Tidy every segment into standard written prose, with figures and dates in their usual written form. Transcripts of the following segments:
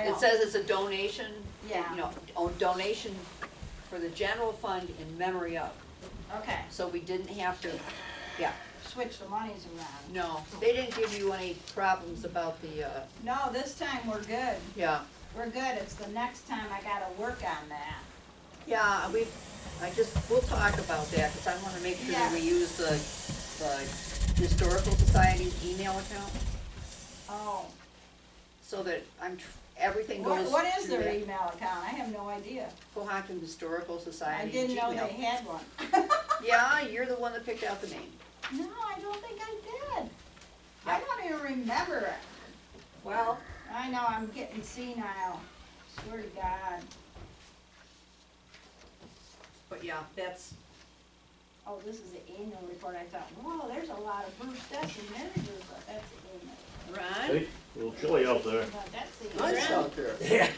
I It know. says it's a donation, Yeah. you know, donation for the general fund in memory of. Okay, So we didn't have to, yeah, switch the monies around. no, they didn't give you any problems about the, No, this time we're good. yeah. We're good. It's the next time I gotta work on that. Yeah, we'll talk about that, because I wanna make sure that we Yeah. use the Historical Society's email account, Oh. so that everything goes What is through their that. email account? I have no idea. Cohocton Historical I Society didn't know Gmail. they had one. Yeah, you're the one that picked out the name. No, I don't think I did. I Yep. don't even remember it. Well, I know, I'm getting senile. Swear to God. but yeah, that's, Oh, this is the annual report. I thought, whoa, there's a lot of Bruce Stetson marriages, but that's the annual. Ron? Hey, a little chilly out there. But that's the Nice annual. out there. Yeah.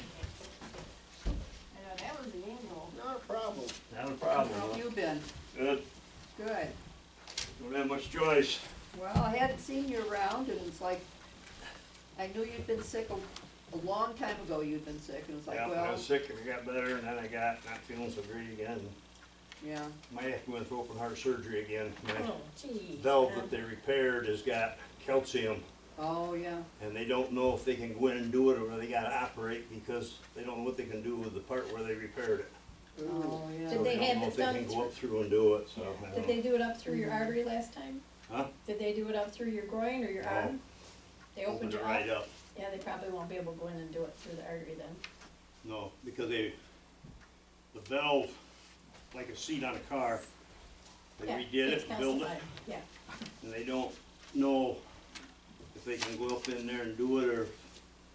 That was the annual. Not a problem. Not a How problem, have huh? you been? Good. Good. Don't have much choice. Well, I hadn't seen you around, and it's like, I knew you'd been sick a long time ago. You'd been sick, and it's like, Yeah, I well, was sick and I got better, and then I got not feeling so great again. yeah. Might have to go in for open heart surgery again. My Oh, geez. valve that they repaired has got calcium, Oh, yeah. and they don't know if they can go in and do it or they gotta operate because they don't know what they can do with the part where they repaired it. Oh, yeah. So Did they don't have know it if they done can go through- up through and do it, so. I Did don't they know. do it up through your artery last time? Huh? Did they do it up through your groin or your No. arm? They Opened opened it it right up? up. Yeah, they probably won't be able to go in and do it through the artery then. No, because the valve, like a seat on a car, they Yeah, redid it's it, and built it, calcified. Yeah, and they don't know if they can go up in there and do it, or if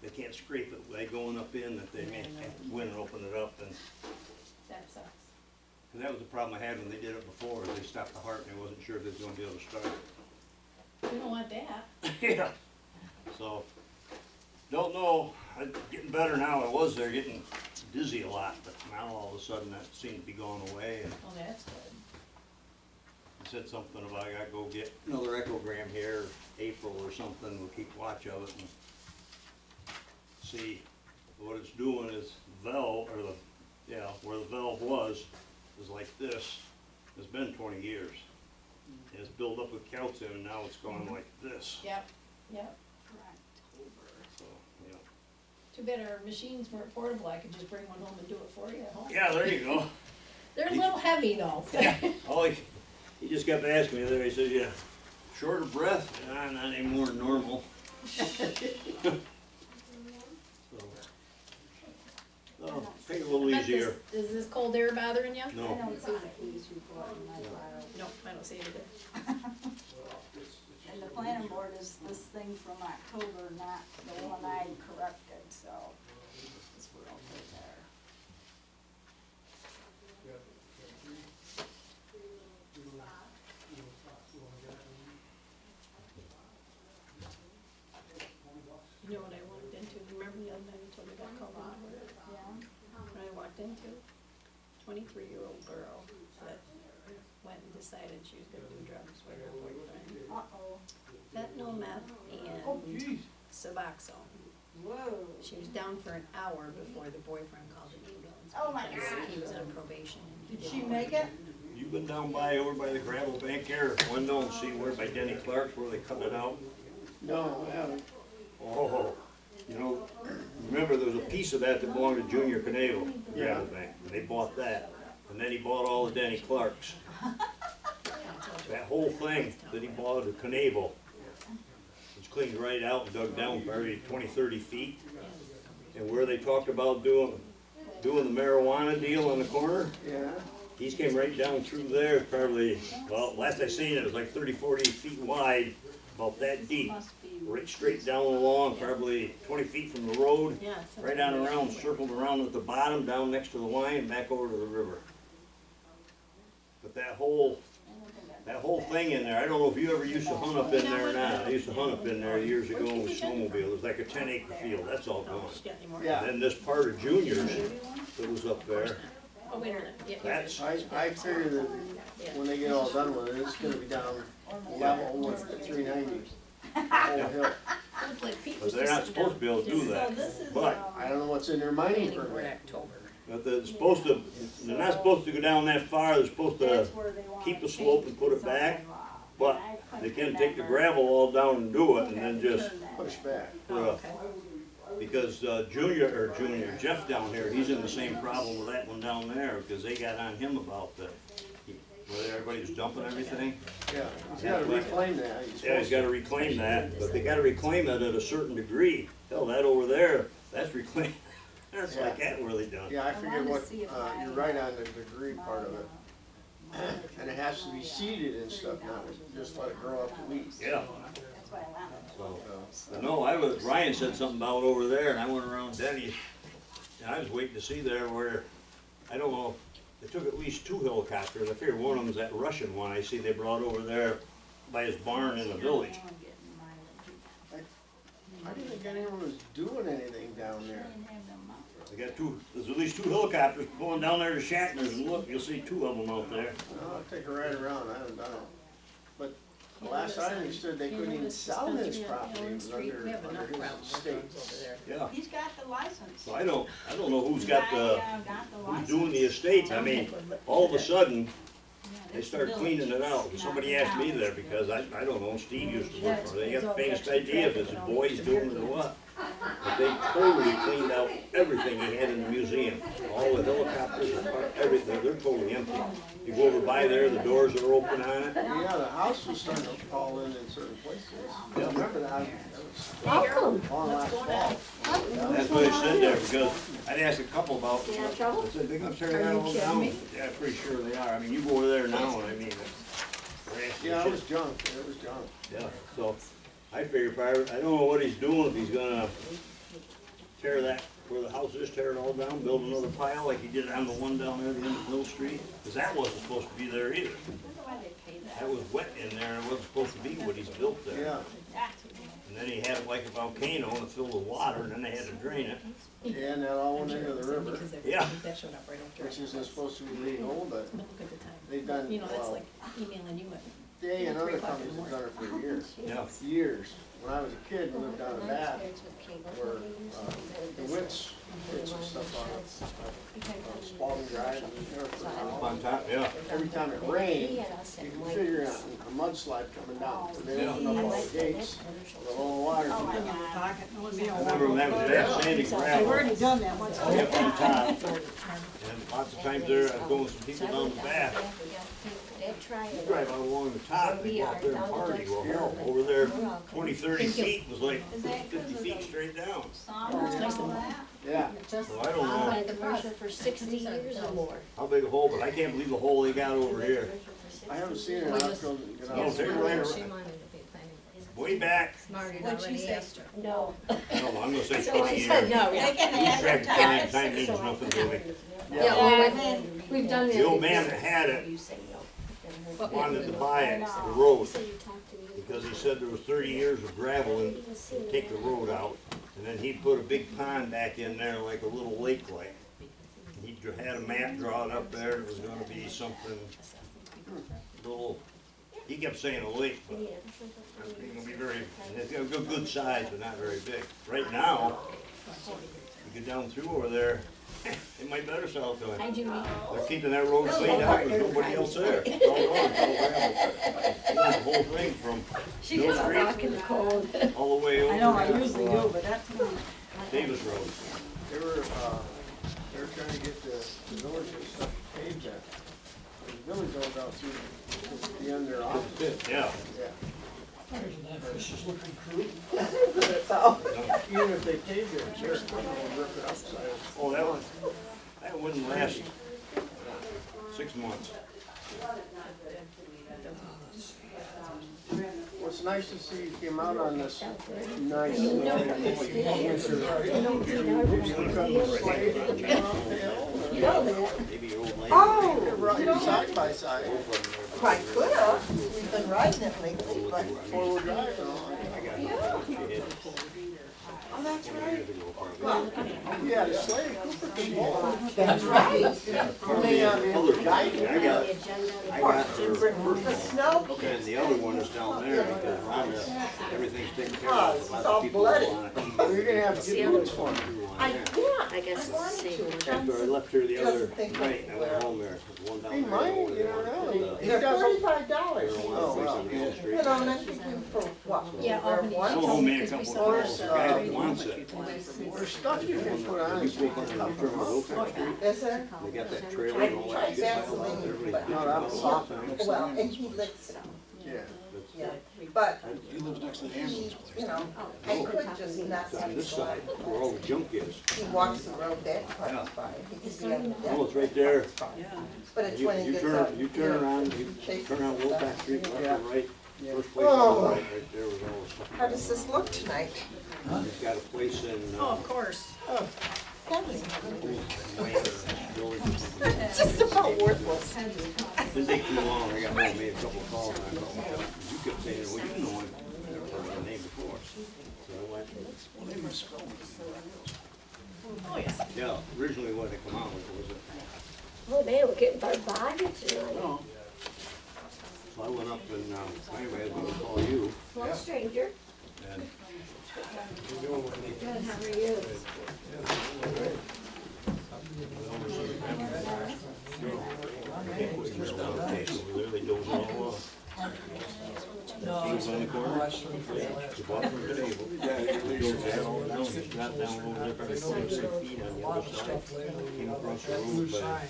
they can't scrape it by going up in, that they may have to go in and open it up, and, that sucks. cause that was the problem I had when they did it before, they stopped the heart and they wasn't sure if they was gonna be able to start it. We don't want that. Yeah. So, don't know, I'm getting better now, I was there getting dizzy a lot, but now all of a sudden that seemed to be going away, and Oh, that's good. he said something about I gotta go get another echogram here, April or something, we'll keep watch of it and see. What it's doing is valve, or where the valve was like this, it's been 20 years. It's built up with calcium and now it's going like this, Yep, yep. so, yeah. Too bad our machines weren't portable. I could just bring one home and do it for you at home. Yeah, there you go. They're a little heavy though. Oh, he just kept asking me there, he said, yeah, short of breath? Nah, not any more than normal. So, take it a little I bet easier. Is this cold air bothering you? I No, don't see the police report in my file. No, I don't see it either. And the planning board is this thing from October, not the one I corrected, so it's we're okay there. You know what I walked into? Remember the other night you told me about co-op? Yeah? What I walked into? 23-year-old girl that went and decided she was gonna do drugs with her boyfriend. Uh-oh. Fentanyl, meth, Oh, and Suboxone. Whoa. She was down for an hour before the boyfriend called an ambulance. Oh my because God. He was on probation. And he Did she didn't make want it? you've been down by, over by the gravel bank there, window, and see where by Denny Clark's where they cut it out? No, I haven't. Oh, you know, remember there was a piece of that belonged to Junior Canavel, gravel bank, and they bought that. And then he bought all the Denny Clark's. That whole thing that he bought at Canavel was cleaned right out and dug down probably 20, 30 feet. And where they talked about doing the marijuana deal on the corner, Yeah. he's came right down through there, probably, well, last I seen it was like 30, 40 feet wide, about that deep. Must be. Right straight down along, probably 20 feet from the road, Yeah, so- right on around, circled around at the bottom, down next to the line, back over to the river. But that whole thing in there, I don't know if you ever used to hunt up in there or not. I used to hunt up in there years ago with snowmobile. It was like a 10-acre field, that's all Oh, gone. she got any more? Yeah. And then this part of Junior's that was up there, Oh, wait a minute. Yeah, that's, I figure that when they get all done with it, it's gonna be down level with the 390, the whole hill. sounds like Pete But was they're just not sitting supposed to be able to do So that. this is, But- I don't know what's in their mining planning for permit. October. But they're supposed to, they're not supposed to go down that far, they're supposed to, that's where they wanna keep the change slope and put it zoning back, law. but And I they couldn't can take the remember. gravel all down and do it, and then just, Turn that Push in. back. Oh, okay. because Jeff down here, he's in the same problem with that one down there, because they got on him about the, where everybody was dumping everything. Yeah, he's gotta reclaim that. Yeah, he's gotta reclaim that, but they gotta reclaim it at a certain degree. Hell, that over there, that's reclaimed, that's like that really done. Yeah, I forget wanted to what, see if you're my, right on the degree my, part of it. And it has to be seeded and stuff, not just let it grow up to weeds. Yeah, That's why I wanted. so, but no, Ryan said something about over there, and I went around Denny's, and I was waiting to see there where, I don't know, they took at least 2 helicopters, I figured one of them's that Russian one I see they brought over there by his barn in the village. I didn't think anyone was doing anything down there. They got there's at least 2 helicopters going down there to Shatner's, and look, you'll see 2 of them out there. No, I'll take a ride around, I haven't done it. But the last I understood, they You couldn't know, even this sell his dispensary on property, it Elm was Street, we have under enough his problems estate. over there. Yeah, He's got the license. so I don't know who's got the, Got the who's license. doing the estates. I mean, all of a sudden, Yeah, they it's start the cleaning it village, out. And not somebody the asked me town. there, because I don't know, Steve used to Yeah, work for it. They it's got all the faintest extra idea if traffic it's his and all boys the doing it or what. But they totally cleaned out everything he had in the museum. All the helicopters, everything, they're totally empty. You go over by there, the doors are open on it. Yeah, the house was starting to fall in certain places. I Yeah. remember that, that was Hey, Harold, long last fall. That's what I said there, because I'd asked a couple about, I said, they gonna tear that all down? Yeah, I'm pretty sure they are. I mean, you go over there now, and I mean, Yeah, it was junk, it was junk. yeah, so I figure probably, I don't know what he's doing, if he's gonna tear that, where the house is, tear it all down, build another pile like he did on the one down there at the end of Mill Street, cause that wasn't supposed to be there either. I wonder why they pay that. That was wet in there, and it wasn't supposed to be what he's built there. Yeah, That's- And then he had it like a volcano and it filled with water, and then they had to drain it. yeah, and that all went into the river, Because Yeah. that showed up right after. which isn't supposed to be legal, but But look at the time. they've done, You know, that's well, like emailing you at. they and other companies have done it for years. Yeah. Years. When I was a kid, we lived down in Bath, where, the Wits put some stuff on Spalding Drive and Hereford. On top, yeah. Every time it rained, you could figure out a mudslide coming down, so they opened up all the gates, the low water. Oh, my came down. God. I remember when that was that sandy gravel. done that once. Way up on top. And lots of times there, I was going with some people down the bath. You drive out along the top, they go up there and party. Well, hell, over there, 20, 30 feet was like Is that 50 feet straight down. Sauna and all that? Yeah, So I don't know commercial for 60 years or more. how big a hole, but I can't believe the hole they got over here. I haven't seen it, I'll have to get No, out. they ran around, way back, Marty'd What'd she already say? asked her. No. no, I'm gonna say So 20 she years. said no, They yeah. can Lose have track their of time, time. time means nothing to me. Yeah, Yeah, well, and then- we've done it. The old man that had it You say no. wanted to buy it, the road, because he said there was 30 years of gravel and take the road out. And then he put a big pond back in there like a little lake like. He had a map drawn up there, it was gonna be something little, he kept saying a lake, but it's gonna be very, it's got a good size, but not very big. Right now, you get down through over there, it might better sell to him. They're keeping that road cleaned out, there's nobody else there. It's all gone, it's all gravel. He wants the whole thing from Mill Street all the way over I know, I to usually do, but that's not. Davis Road. They were trying to get the village and stuff paved that. The village owns out through the end of their office. Yeah. Yeah. So, Even if they paved it, they're not gonna rip it upside. Oh, that wouldn't last 6 months. Well, it's nice to see you came out on this nice. Maybe your old lady. Riding side by side, I could have, we've been riding it lately, but, four-wheel drive and all. I got no idea what she had. oh, that's That's right. Well, yeah, the Slade Cooper can bowl. That's right. Only, Other guiding. I got her first one. The snow. Okay, and the other one is down there because Rhonda, everything's taken care of. It's A lot all of people bloody. want to eat. You're gonna have to get boots for him. I guess it's the same. After I left here the other Doesn't think night, I went well. home there, there's one down He there. might, over you there, don't know. the- He They're does, $45. There's one Oh, place wow. on Yale Street. You know, and I'm thinking for what? Yeah, Albany. One? Someone made a Because we couple saw of her, calls, the guy that wants it. there's stuff you can put on. You go up on the turn of Oak Street, Is there? they got that trailer I and all that tried shit. Vaseline, Everybody's but- No, that was soft. Well, and he licks it, Yeah. yeah, but He lives next to the ambulance place. you know, I could just not It's on see this him side, where all the junk is. He walks the road that part's fine, he can see on the deck. Oh, it's right there. But it's You, when he you gets up. turn, you turn around, you turn around Wolfpack Street, left Yeah. or right, Yeah. first place on Oh. the right, right there was all the stuff. How does this look tonight? He's got a place in, Oh, of course. Heavy. Wayne, village or something. It's just about worthless. Didn't take too long, I got home, made a couple of calls, and I thought, well, you kept saying, well, you know him, I've never heard the name before. So I went, Well, they misspelled it. Oh, yeah. yeah, originally when it come out, was it, Oh, they were getting barbaric tonight. no. So I went up and, anyway, I was gonna call you, Hello, stranger. and Good, how are you? put your down case over there, they dozed all off. He was on the corner, the bottom of the table. The doors had all down, just dropped down over there, probably 46 feet on the other side. Came across the road by,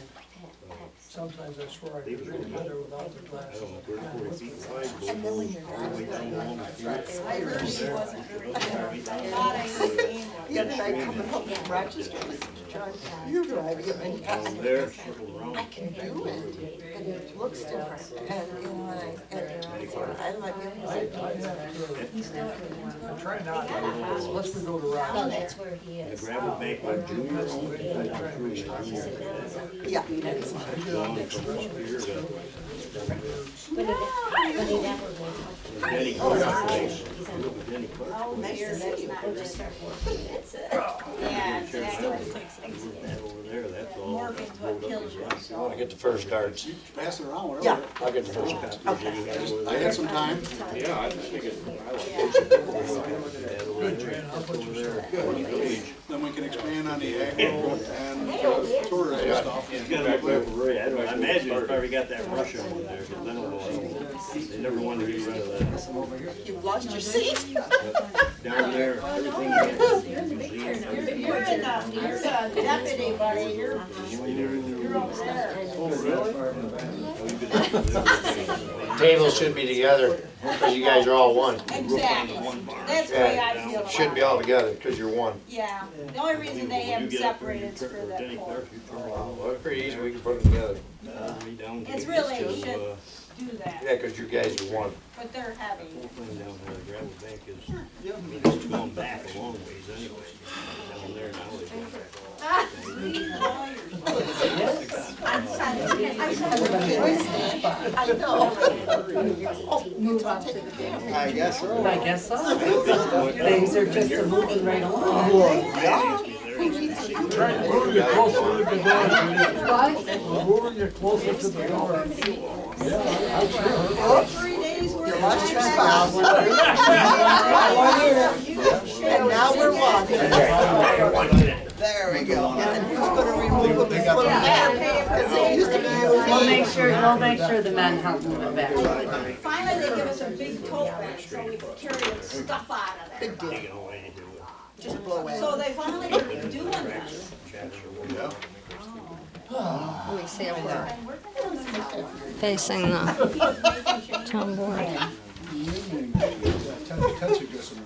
Sometimes I swear I They could was read only, better without the I glasses. don't know, 30, 40 feet wide, goes all the way down along the field. The other night coming home from Rochester, you're driving it and Down there, circled around. I can do it, and it looks different, and, you know, I like I it. try not to, unless we go to Oh, Rochester. that's where he The is. gravel bank by Junior owned it, I got through it, Junior. Yeah. Gone from here to But he never went Denny Clark's place. I live with Denny Clark. Oh, dear, that's not up. good. That's it. Yeah, exactly. Over there, that's all. Morgan's what kills you, I wanna get the first cards. You pass it around, whatever. Yeah. I'll get the first cards. I had some time. Yeah, I think it's, I like it. Over there, Good Village. Then we can expand on the agro and tourism stuff. He's got a local Ray, I imagine he's probably got that Russian one there, cause I don't know, they never wanted to get rid of that. You've lost your seat? Down there, everything you had, museum, You're in the deputy, buddy, you're over there. Tables should be together, because you guys are all one. Exactly, that's the way I feel about it. Shouldn't be all together, because you're one. Yeah, the only reason they have them separated is for that Denny pole. Clark, you turn around, Well, it's pretty easy, we can put them together. me down. It's to- really, to, you should do that, Yeah, because you guys are one. but they're heavy. Whole thing down there, the gravel bank is, I mean, it's going back a long ways anyway. Down there now, they go back. I know. Move up to the dam. I guess so. I guess so. Things are just moving right along. Try to move you closer to the door. What? Moving you closer to the door. Yeah, I'm sure. 3 days worth You of lost your time. spouse. And now we're one. There we go. And who's gonna remove them? Put them back, 'cause they used to be used. We'll make sure the men help move it back. Finally, they give us a big tote bag so we can carry the stuff out of there. Big deal. Taking away to do it. Just blow away. So they finally are doing this. We sample. Facing the town board. Ten suggested.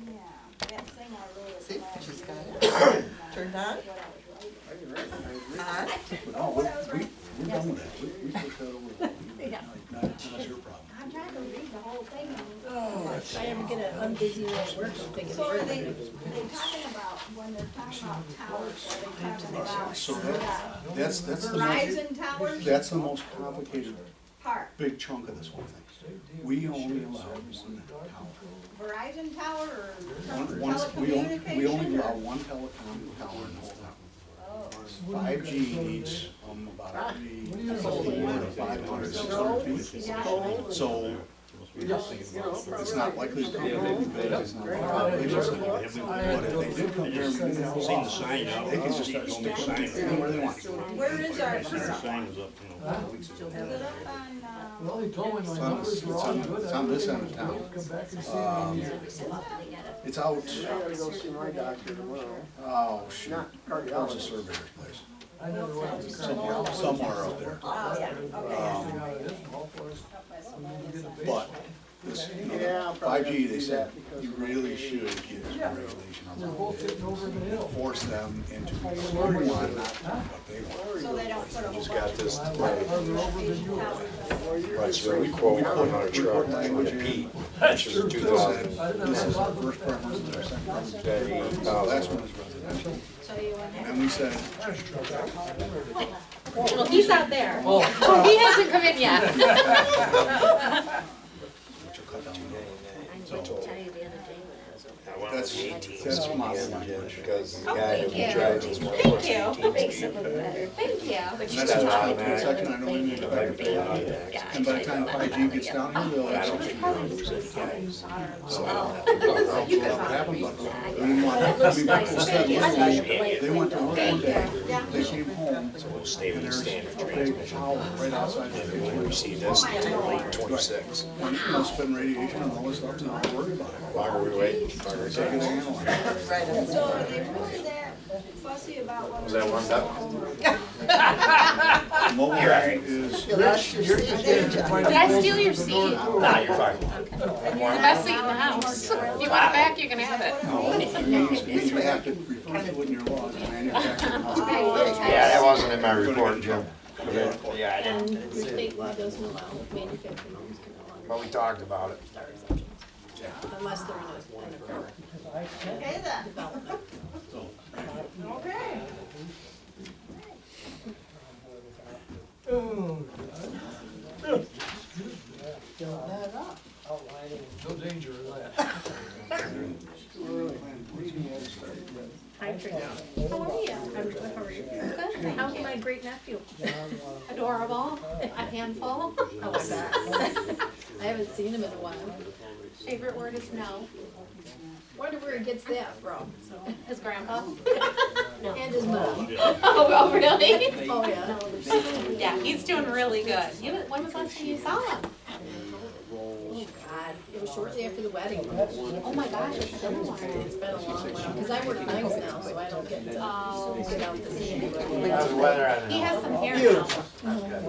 Yeah, that thing I really. See, she's got it. Turned on? On? We're done with that. We pushed that over. That's your problem. I'm trying to read the whole thing. If I ever get an unbusy day at work, I'm thinking. So are they talking about, when they're talking about towers, are they talking about So that's the most, Verizon towers that's the most complicated, part? big chunk of this whole thing. We only allow one tower. Verizon tower or We only telecommunication allow or? one telecom tower in the whole town. Oh. 5G needs, about every 500 square feet. So, it's not likely to come here, it's not likely to come here. But if they did come here, Seen the sign out. they can just start going to sign anywhere they want. Where is our The sign was up, Is it up on, Well, he told me my It's numbers were all good. on this end of town. Come back and see me. It's out, I gotta go see my doctor tomorrow. oh, shoot, Not where's the cardiologist. surveyor's place? I never went to the Somewhere up there. oh, yeah, okay. But, this, Yeah, I'll probably have to 5G, they do said, that because you of my really age. should get some regulation on We're both that. sitting over in the hill. Force them into what you want, not what they want. So they don't put a whole Just bunch got of. this Farther over than you are. Right, so we quote on our truck, on the Pete, which is 2000. I didn't This have is a our lot of first preference, and our second preference. that The last one is residential. So you want And we said, Well, he's out there. Oh. Oh, he hasn't come in yet. which will cut down the I meant to tell you the other day when I was over. That's my language. Because the Oh, guy thank who you. drives is one Thank of you. those That makes it look better. Thank you. And that's just the second, I know we need to back pay on it. Yeah, And by the time 5G gets down here, they'll I don't actually. think we're losing it. So, What happened, but they didn't want, I mean, people said, literally, they went to work one day, they came home, we'll stay and with the there's standard a big transmission. towel right outside the And we kitchen. received this until late 26. When it must have been radiation and all this stuff, not to worry about it. Longer we wait, longer it So I can takes. analyze it. So are they really that fussy about what? Was that one up? Mobile is, Did I steal your seat? Nah, you're fine. The best seat in the house. If you want it back, you can have it. no, it means you have to refer to it in your laws, manufacturing. Yeah, that wasn't in my report, Jim. Yeah, I didn't. Your state law doesn't allow manufactured homes can no longer But we talked about it. start exemptions. Unless they're in a Okay then, development. okay. No danger in that. Hi, Tracy. How are you? I'm good, how are you? Good, how's my great nephew? Adorable. A handful. How was that? I haven't seen him in a while. Favorite word is no. Wonder where he gets that from. His grandpa. And his mom. Oh, really? Oh, yeah. Yeah, he's doing really good. When was the last time you saw him? Oh, God, it was shortly after the wedding. Oh my gosh, it's been a while. It's been a long while, because I work nights now, so I don't get to get out to see anybody. How's the weather on He there? has some hair now.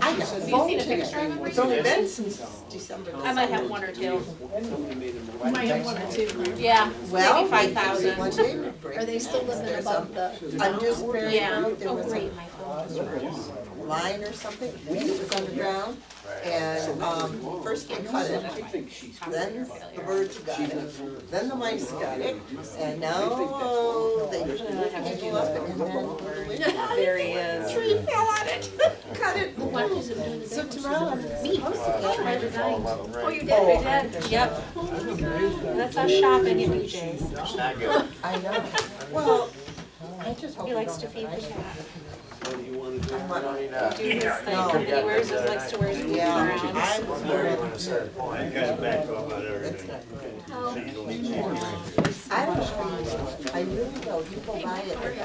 I got a Have you phone seen a today. picture of him It's only recently? been since December. I might have one or two. You might have one or two. Yeah, Well, maybe 5,000. one day we break. Are they still living above the? On Dewsbury Yeah. Road, there Oh, was great, a Michael. line or something, it was underground, and, first they cut it, then the birds got it, then the mice got it, and now they put a cable up and then There he is. tree fell on it, cut it. What is it doing? So tomorrow I'm supposed to get I resigned. Oh, you did? I did, yep. That's us shopping at BJ's. Not good. I know, well, I just hope He we likes don't to feed have the ice. cat. I'm I mean, Do his thing, and he wears his, likes to wear his boots Yeah, around. I was worried, When it started pouring. You guys back off on that's everything. not good. Oh. So you don't need to- I don't know, I really don't, you go by it, like,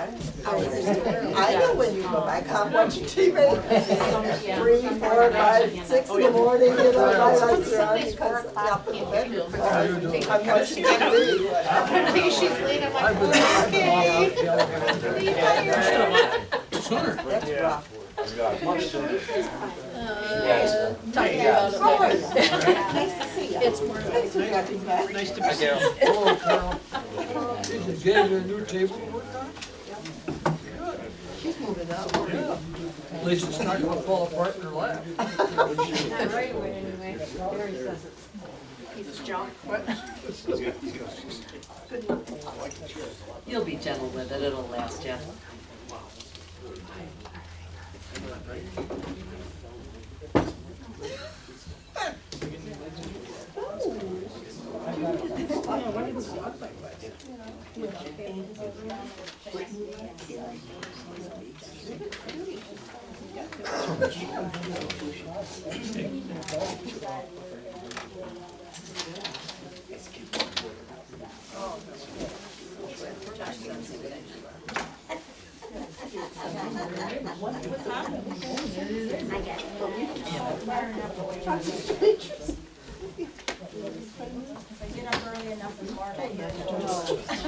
I know when you go by, I'm watching TV. 3, 4, 5, 6 in the morning, you know, my lights are on because I'm up in the bedroom. I'm watching TV. I think she's late, I'm like, oh, okay. Are you tired? That's rough. Talking about it. Nice to see you. It's more. Thanks for dropping by. Hello, Carol. Did you get a new table to work on? She's moving up. At least it's not gonna fall apart in her lap. Not right away anyway. There he says it's a piece of junk. You'll be gentle with it, it'll last you. If I get up early enough in the morning.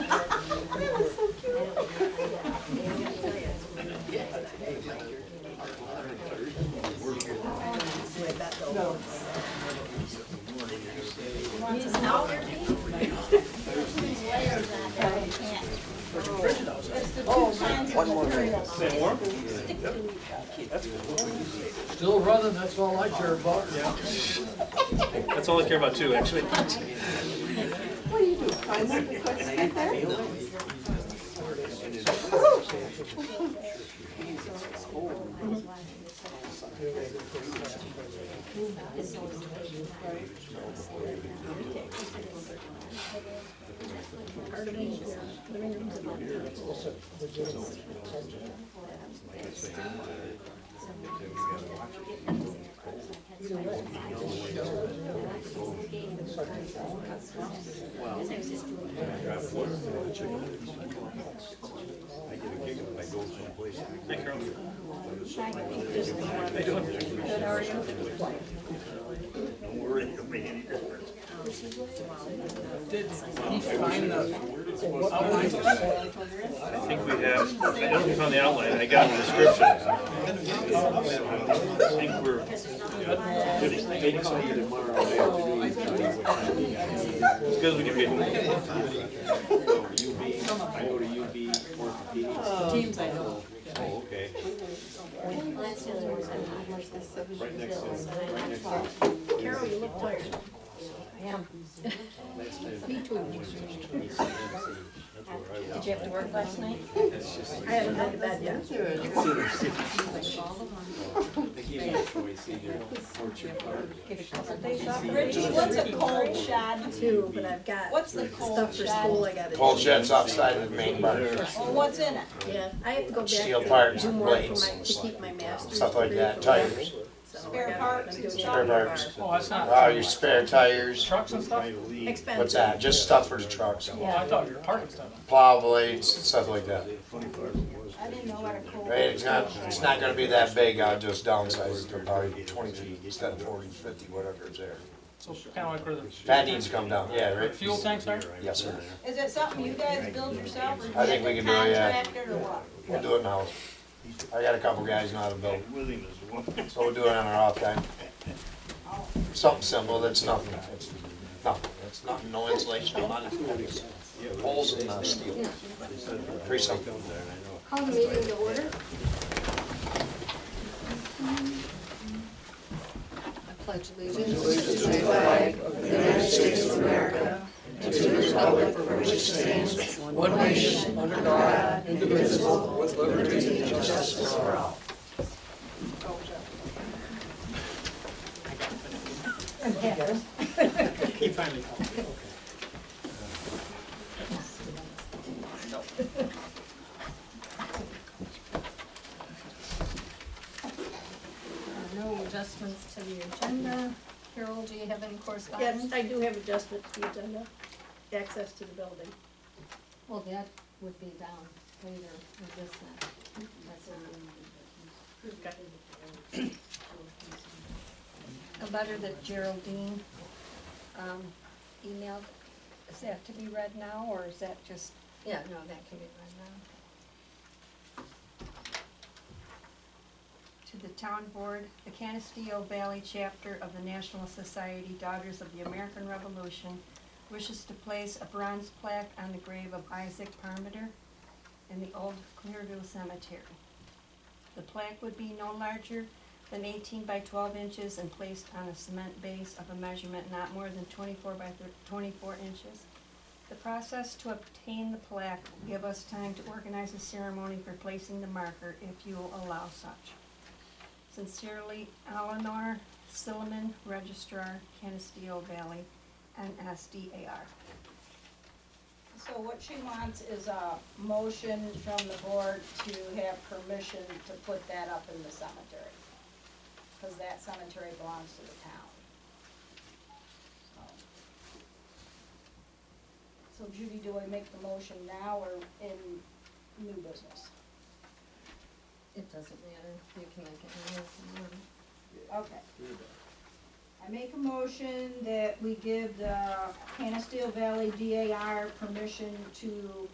Still running, that's all I care about. That's all I care about too, actually. What do you do, climb up the quick there? Hey, Carol. Good, how are you? Don't worry, it'll make any difference. Did he find the outline? I think we have, I don't know if we found the outline, I got the description. I think we're maybe something tomorrow afternoon. As good as we can get. I go to UB orthopedics. Teams I know. Oh, okay. That's the other one. Right next to, Carol, you look tired. I am. Me too. Did you have to work last night? I haven't been to bed yet. Richie, what's a cold shed? Too, but I've got What's the cold stuff for school I gotta do. Cold shed's outside of the main barn, Well, what's in it? Yeah, I have to go back Steel to parts, do more for blades, my, to keep my master's. stuff like degree that, for tires, So I Spare gotta- parts I'm and doing spare that. parts. Oh, that's not All your spare tires, trucks and stuff? Expensive. what's that, just stuff for the trucks, Oh, I thought you were parking stuff. plow blades, stuff like that. I didn't know what a cold. Right, it's not gonna be that big, I'll just downsize it to probably 20 feet instead of 40, 50, whatever is there. So kind of like where the That needs to come down, yeah, right? fuel tanks are? Yes, sir. Is it something you guys build yourself or do you I think we get can do it, yeah. contracted or what? We'll do it now. I got a couple guys know how to build, with him as well. so we'll do it on our off time. Something simple, that's nothing, it's nothing, no insulation, not holes in the steel. Pretty simple. Call the meeting to order. I pledge allegiance to the flag of the United States of America and to the republic for which it stands, one nation, under God, indivisible, with liberty and justice for all. He finally called. No adjustments to the agenda. Carol, do you have any correspondence? Yes, I do have adjustment to the agenda. Access to the building. Well, that would be down later with this then. That's Okay. A letter that Geraldine, emailed, is that to be read now, or is that just? Yeah, no, that can be read now. To the town board, the Canisteo Valley chapter of the National Society Daughters of the American Revolution wishes to place a bronze plaque on the grave of Isaac Parmenter in the old Clearview Cemetery. The plaque would be no larger than 18 by 12 inches and placed on a cement base of a measurement not more than 24 by 24 inches. The process to obtain the plaque will give us time to organize a ceremony for placing the marker if you will allow such. Sincerely, Eleanor Silliman, Registrar, Canisteo Valley, NSDAR. So what she wants is a motion from the board to have permission to put that up in the cemetery. Cause that cemetery belongs to the town. So Judy, do I make the motion now or in new business? It doesn't matter, you can make it now if you want. Okay. I make a motion that we give the Canasteel Valley DAR permission to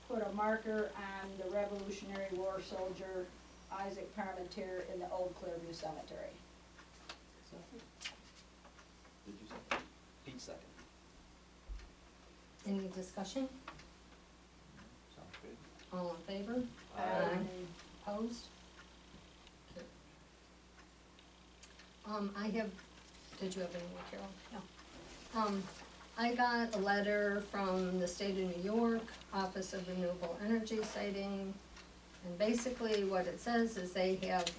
put a marker on the Revolutionary War soldier Isaac Parmentier in the old Clearview Cemetery. Did you say? Pete second. Any discussion? Sounds good. All in favor? Opposed? I have, did you have any more, Carol? No. I got a letter from the state of New York, Office of Renewable Energy citing, and basically what it says is they have,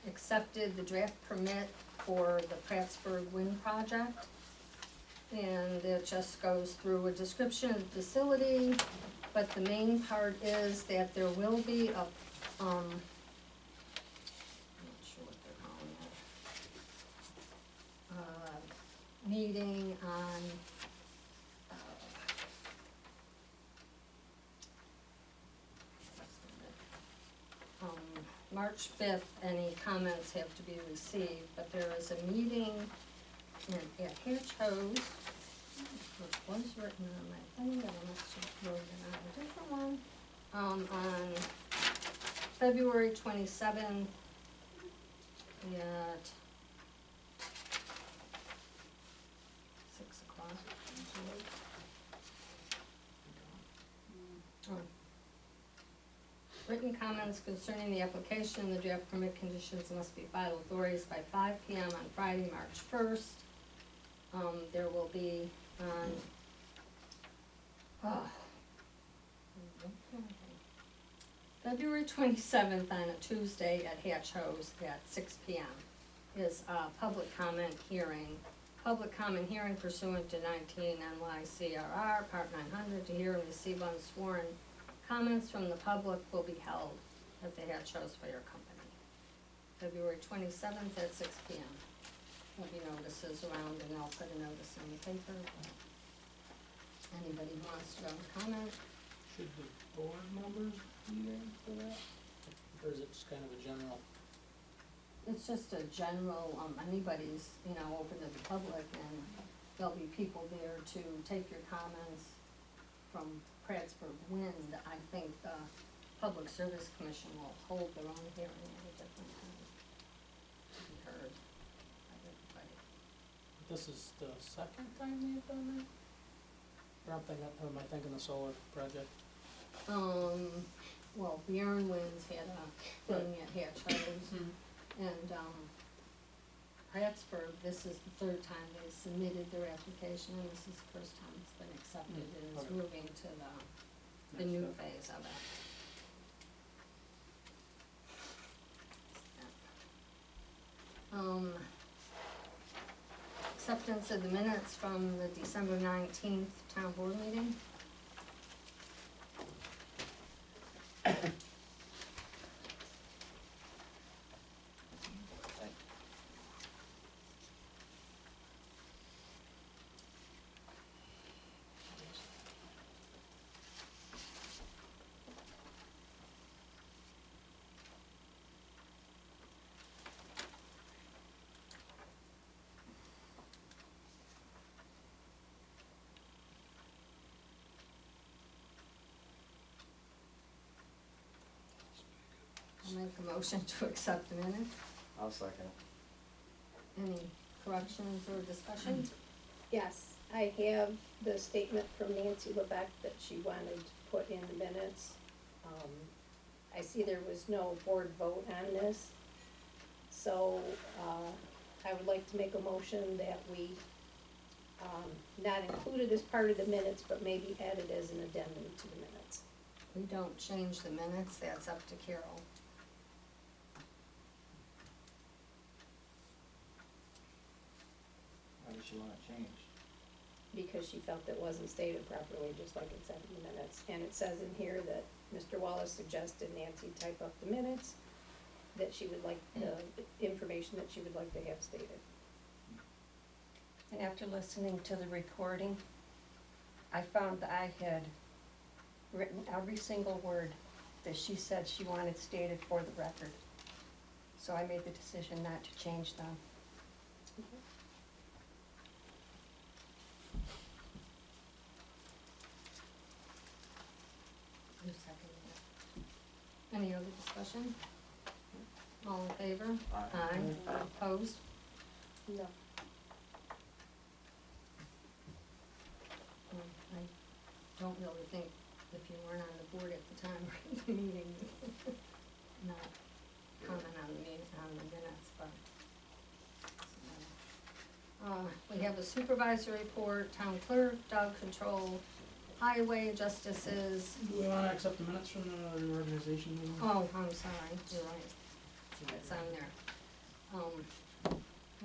accepted the draft permit for the Prattsburg Wind Project. And it just goes through a description of the facility, but the main part is that there will be a, I'm not sure what they're calling it. Meeting on, March 5th, any comments have to be received, but there is a meeting at Hatch Hose, which was written on my thing, but I must have wrote it on a different one, on February 27th at 6 o'clock. Written comments concerning the application and the draft permit conditions must be filed with authorities by 5 p.m. on Friday, March 1st. There will be on, February 27th on a Tuesday at Hatch Hose at 6 p.m. is a public comment hearing. Public comment hearing pursuant to 19 NYCRR, Part 900, to hear and receive unsworn comments from the public will be held at the Hatch Hose Fire Company. February 27th at 6 p.m. There'll be notices around and I'll put a notice in the paper. Anybody who wants to go and comment? Should the board members be there for that? Or is it just kind of a general? It's just a general, anybody's, open to the public, and there'll be people there to take your comments from Prattsburg Wind. I think the Public Service Commission will hold their own hearing at a different time to be heard by everybody. This is the second time they've done that? Or am I thinking the solar project? Well, Bjorn Winds had a thing at Hatch Hose, and, Prattsburg, this is the third time they've submitted their application, and this is the first time it's been accepted, and is Okay. moving to the new phase of it. Acceptance of the minutes from the December 19th town board meeting. I'll make a motion to accept the minutes. I'll second. Any corrections or discussion? Yes, I have the statement from Nancy Lebec that she wanted to put in the minutes. I see there was no board vote on this, so, I would like to make a motion that we, not include it as part of the minutes, but maybe add it as an addendum to the minutes. We don't change the minutes, that's up to Carol. Why does she want it changed? because she felt it wasn't stated properly, just like it said in the minutes. And it says in here that Mr. Wallace suggested Nancy type up the minutes, that she would like, the information that she would like to have stated. And after listening to the recording, I found that I had written every single word that she said she wanted stated for the record. So I made the decision not to change them. Any other discussion? All in favor? Aye. Opposed? No. I don't really think if you weren't on the board at the time or in the meeting, not comment on the meeting, on the minutes, but. We have a supervisor report, town clerk, dog control, highway justices. Do we wanna accept the minutes from the reorganization meeting? Oh, I'm sorry, you're right. It's on there.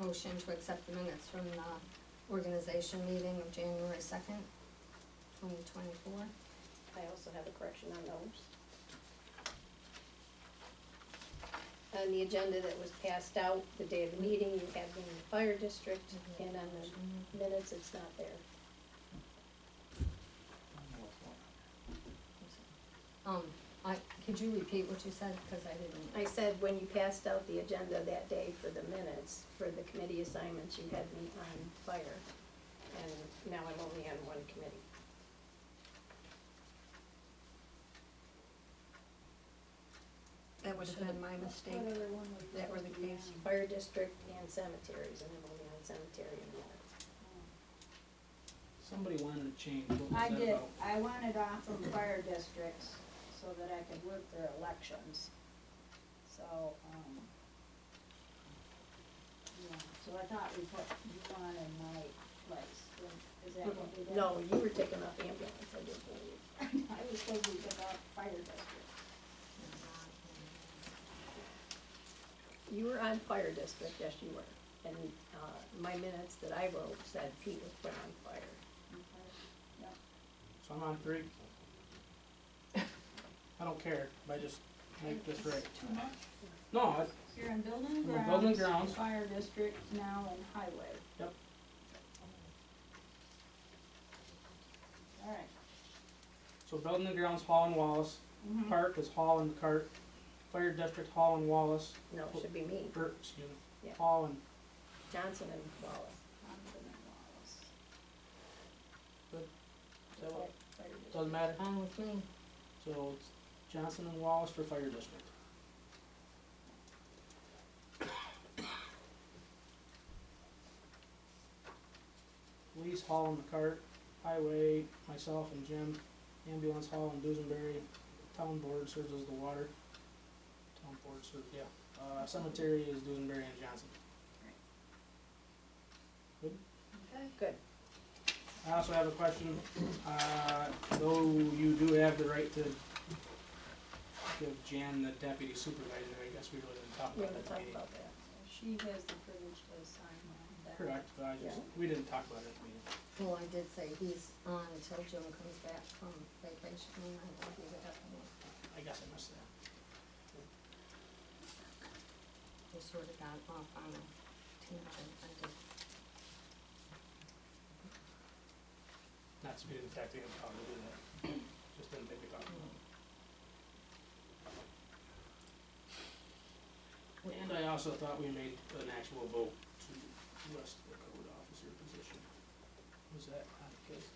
Motion to accept the minutes from the organization meeting of January 2nd, 2024. I also have a correction on those. On the agenda that was passed out the day of the meeting, you had in the fire district, and on the minutes, it's not there. Could you repeat what you said, because I didn't. I said, when you passed out the agenda that day for the minutes, for the committee assignments, you had me on fire, and now I'm only on one committee. That would have been my mistake, if that were the case. Fire district and cemeteries, and I'm only on cemetery and minutes. Somebody wanted to change, what was I that did, about? I wanted off from fire districts so that I could work their elections. So, yeah, so I thought we put you on in my place. Is that what we did? No, you were taking off ambulance, I didn't believe. I was supposed to take off fire district. You were on fire district, yes you were, and, my minutes that I wrote said Pete was put on fire. Okay, yep. So I'm on 3. I don't care, I just make this right. Too much? No, You're in building and I'm in grounds. building and grounds. Fire district, now in highway. Yep. All right. So building and grounds, Hall and Wallace, Mhm. park is Hall and Cart, fire district, Hall and Wallace, No, it should be me, excuse me, Yeah. Hall and, Johnson and Wallace. Johnson and Wallace. is that what- Fire district. doesn't matter, Fine with me. so it's Johnson and Wallace for fire district. Police, Hall and the Cart, highway, myself and Jim, ambulance, Hall and Dusenberry, town board serves as the water. Town board serves, yeah, cemetery is Dusenberry and Johnson. Okay. Good. I also have a question, though you do have the right to give Jan the deputy supervisor, I guess we really didn't talk We about haven't that talked meeting. about that. She has the privilege to assign that. Correct, but I just, Yeah. we didn't talk about it at the meeting. Well, I did say he's on until Jim comes back from vacation, and I will give it up to him. I guess I missed that. He sort of got off on a tangent, I did. Not disputing the fact that you probably do that, just didn't think about it. And I also thought we made an actual vote to list the code officer position. Was that not the case?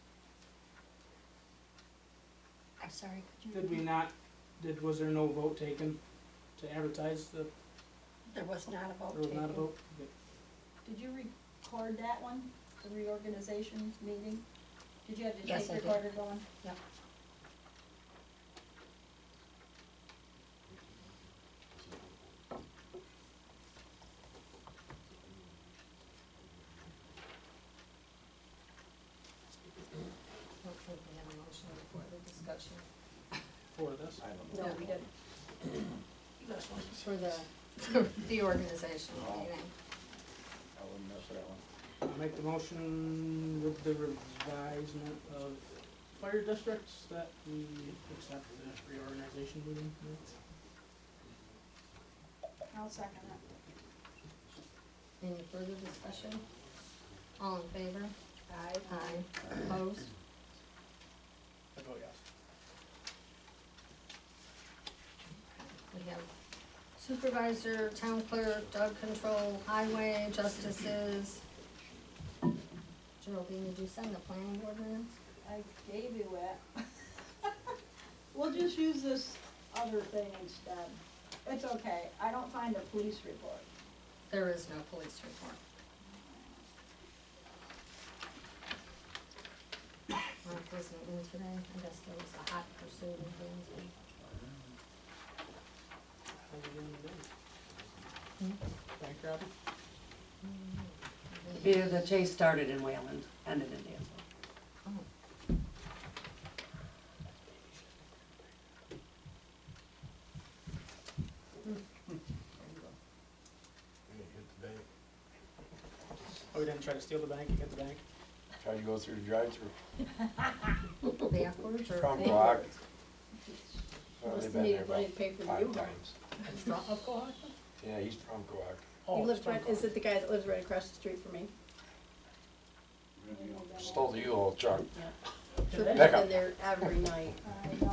I'm sorry, could you? Did we not, was there no vote taken to advertise the, There was not a vote there was taken. not a vote? Okay. Did you record that one, the reorganization meeting? Did you have the Yes, I tape did. recorder going? Yep. I don't think we have a motion before the discussion. For this? No, we didn't. This one. For the organization meeting. I wouldn't mess that one. I make the motion with the revisement of fire districts that we accept the reorganization meeting minutes. I'll second it. Any further discussion? All in favor? Aye. Aye. Opposed? I vote yes. We have supervisor, town clerk, dog control, highway, justices. Geraldine, did you send the planning board minutes? I gave you it. We'll just use this other thing instead. It's okay, I don't find a police report. There is no police report. Mark wasn't in today, I guess there was a hot pursuit in Gainesville. How's it going today? Hmm? Bank robbery? Yeah, the chase started in Wayland, ended in Dansville. Oh. Oh, we didn't try to steal the bank, you hit the bank? Tried to go through the drive-through. Backwards or From forwards? Well, Must they've been need there money about to pay for the 5 U-Haul. times. From of Cohasset? Yeah, he's from Coag. Oh, He lives it's from right, is it the guy that lives right across the street from me? Stole the U-Haul truck. So Pick he's up. in there every night.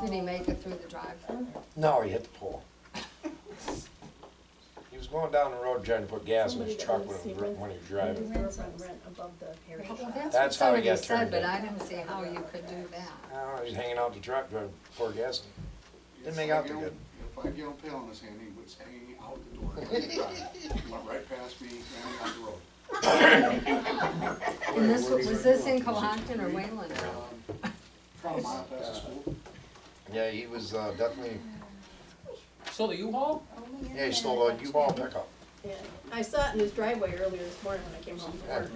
Did he make it through the drive-thru? No, he hit the pole. He was going down the road trying to put gas in his truck when he was driving. His girlfriend rent above the Harry Well, shop. that's That's what how he somebody got said, turned but in. I didn't see how you could do that. Oh, he's hanging out the truck trying to pour gas in. Didn't make out too good. A 5-gallon pail in his hand, he was hanging out the door. He went right past me, ran out the road. And this, was this in Cohocton or Wayland? From a mile past the school. Yeah, he was definitely, So the U-Haul? yeah, he stole a U-Haul pickup. Yeah, I saw it in his driveway earlier this morning when I came home from Yeah.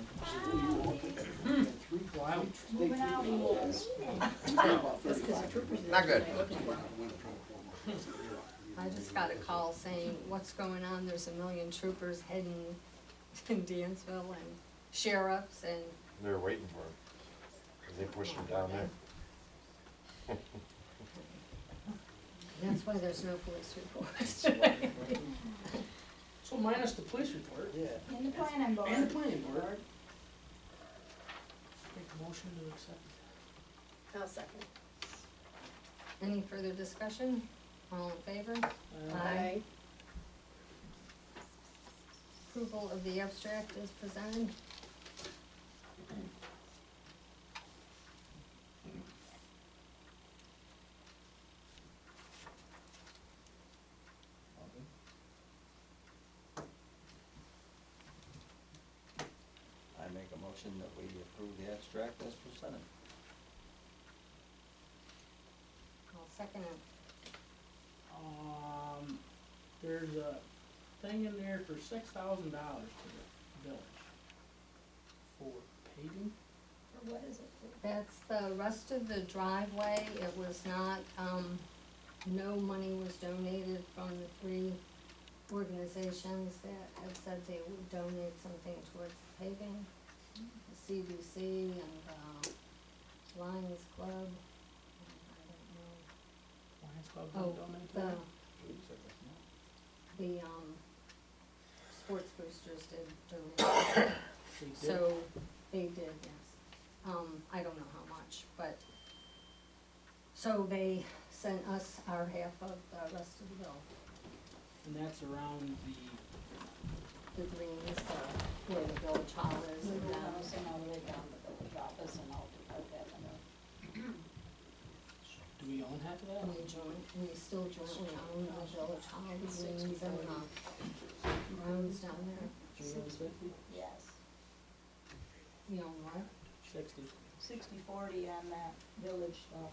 work. Wow. Moving out, rules. Just because the troopers are Not good. looking for him. I just got a call saying, what's going on? There's a million troopers heading in Dansville and sheriffs and, They were waiting for him. 'Cause they pushed him down there. that's why there's no police reports. So minus the police report. Yeah. In the planning board. And the planning board. Make a motion to accept. I'll second. Any further discussion? All in favor? Aye. Approval of the abstract is presented. I make a motion that we approve the abstract as presented. I'll second it. There's a thing in there for $6,000 to the village for paving. Or what is it? That's the rest of the driveway. It was not, no money was donated from the three organizations that had said they would donate something towards paving. The CDC and, Lions Club. Lions Club I don't know. didn't donate to The, that? the, sports boosters did donate. They did? So, they did, yes. I don't know how much, but, so they sent us our half of the rest of the bill. And that's around The greens, where the village hall is and Move the down. house and all the way down to the village office and all to Park Avenue. do we own half of that? We still jointly own the village hall, the greens and the grounds down there. 350? Yes. You own what? 60. 60/40 on that village stuff.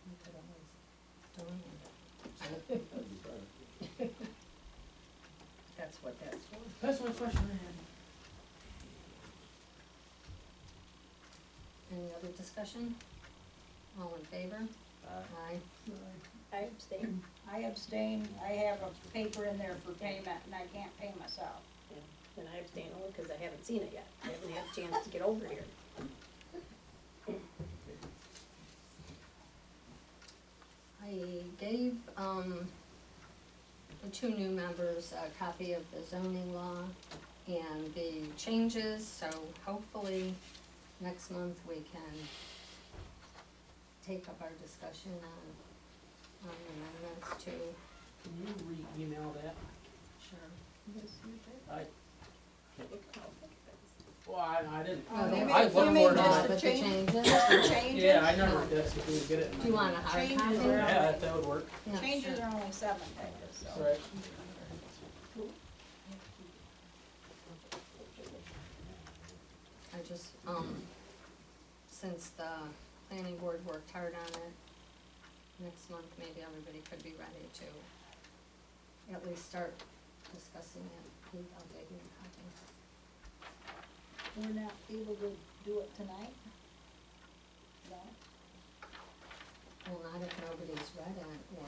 We could always donate. That's what that's for. That's my question I had. Any other discussion? All in favor? Aye. I abstain. I abstain, I have a paper in there for payment and I can't pay myself. And I abstain only because I haven't seen it yet. I haven't had a chance to get over here. I gave, the two new members a copy of the zoning law and the changes, so hopefully next month we can take up our discussion on amendments to. Can you re-email that? Sure. I, well, I didn't. Oh, they I made- looked they for made it just on- the With the changes. changes? Changes? Yeah, I never did, so if we could get it. Do you want a hard Changes copy? are- Yeah, that would work. Yeah, Changes sure. are only 7 pages, so. Right. I just, since the planning board worked hard on it, next month maybe everybody could be ready to at least start discussing it. I'll get you a copy. We're not able to do it tonight? No? Well, not if nobody's read it, or,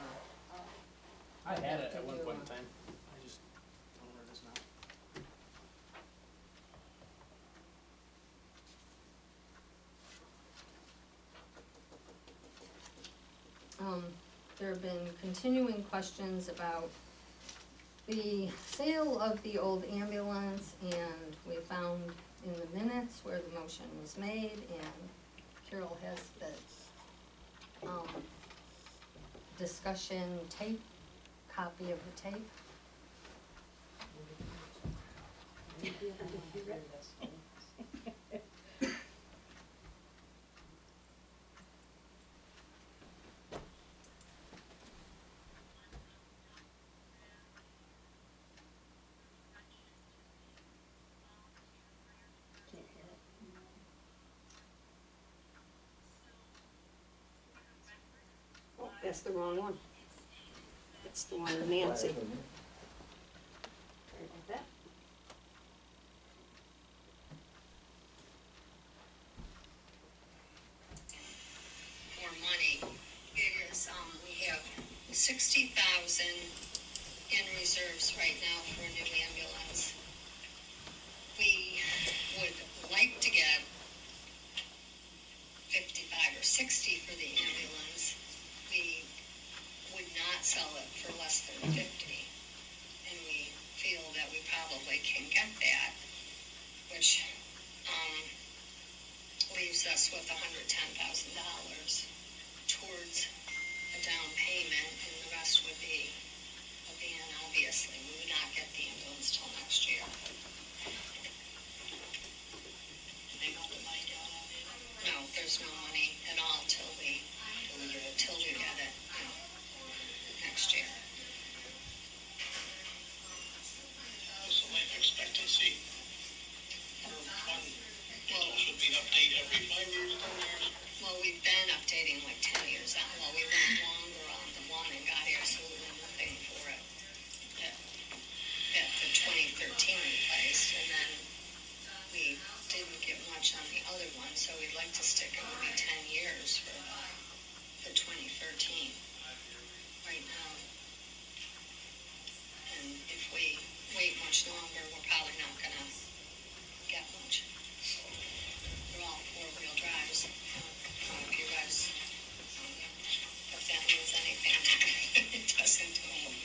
I had it at one point in time. I just don't know where it is now. there have been continuing questions about the sale of the old ambulance, and we found in the minutes where the motion was made, and Carol has the, discussion tape, copy of the tape. Oh, that's the wrong one. That's the one with Nancy. Sorry about that. More money. It is, we have 60,000 in reserves right now for a new ambulance. We would like to get 55 or 60 for the ambulance. We would not sell it for less than 50, and we feel that we probably can get that, which leaves us with $110,000 towards a down payment, and the rest would be a van, obviously. We would not get the ambulance till next year. No, there's no money at all till you get it, next year. What's the life expectancy for one? It should be updated every 5 years, 10 years? Well, we've been updating like 10 years out. Well, we went longer on the one and got absolutely nothing for it at the 2013 replaced, and then we didn't get much on the other one, so we'd like to stick it maybe 10 years for the 2013 right now. And if we wait much longer, we're probably not gonna get much. They're all four-wheel drives. If you guys, if that means anything, it doesn't to me.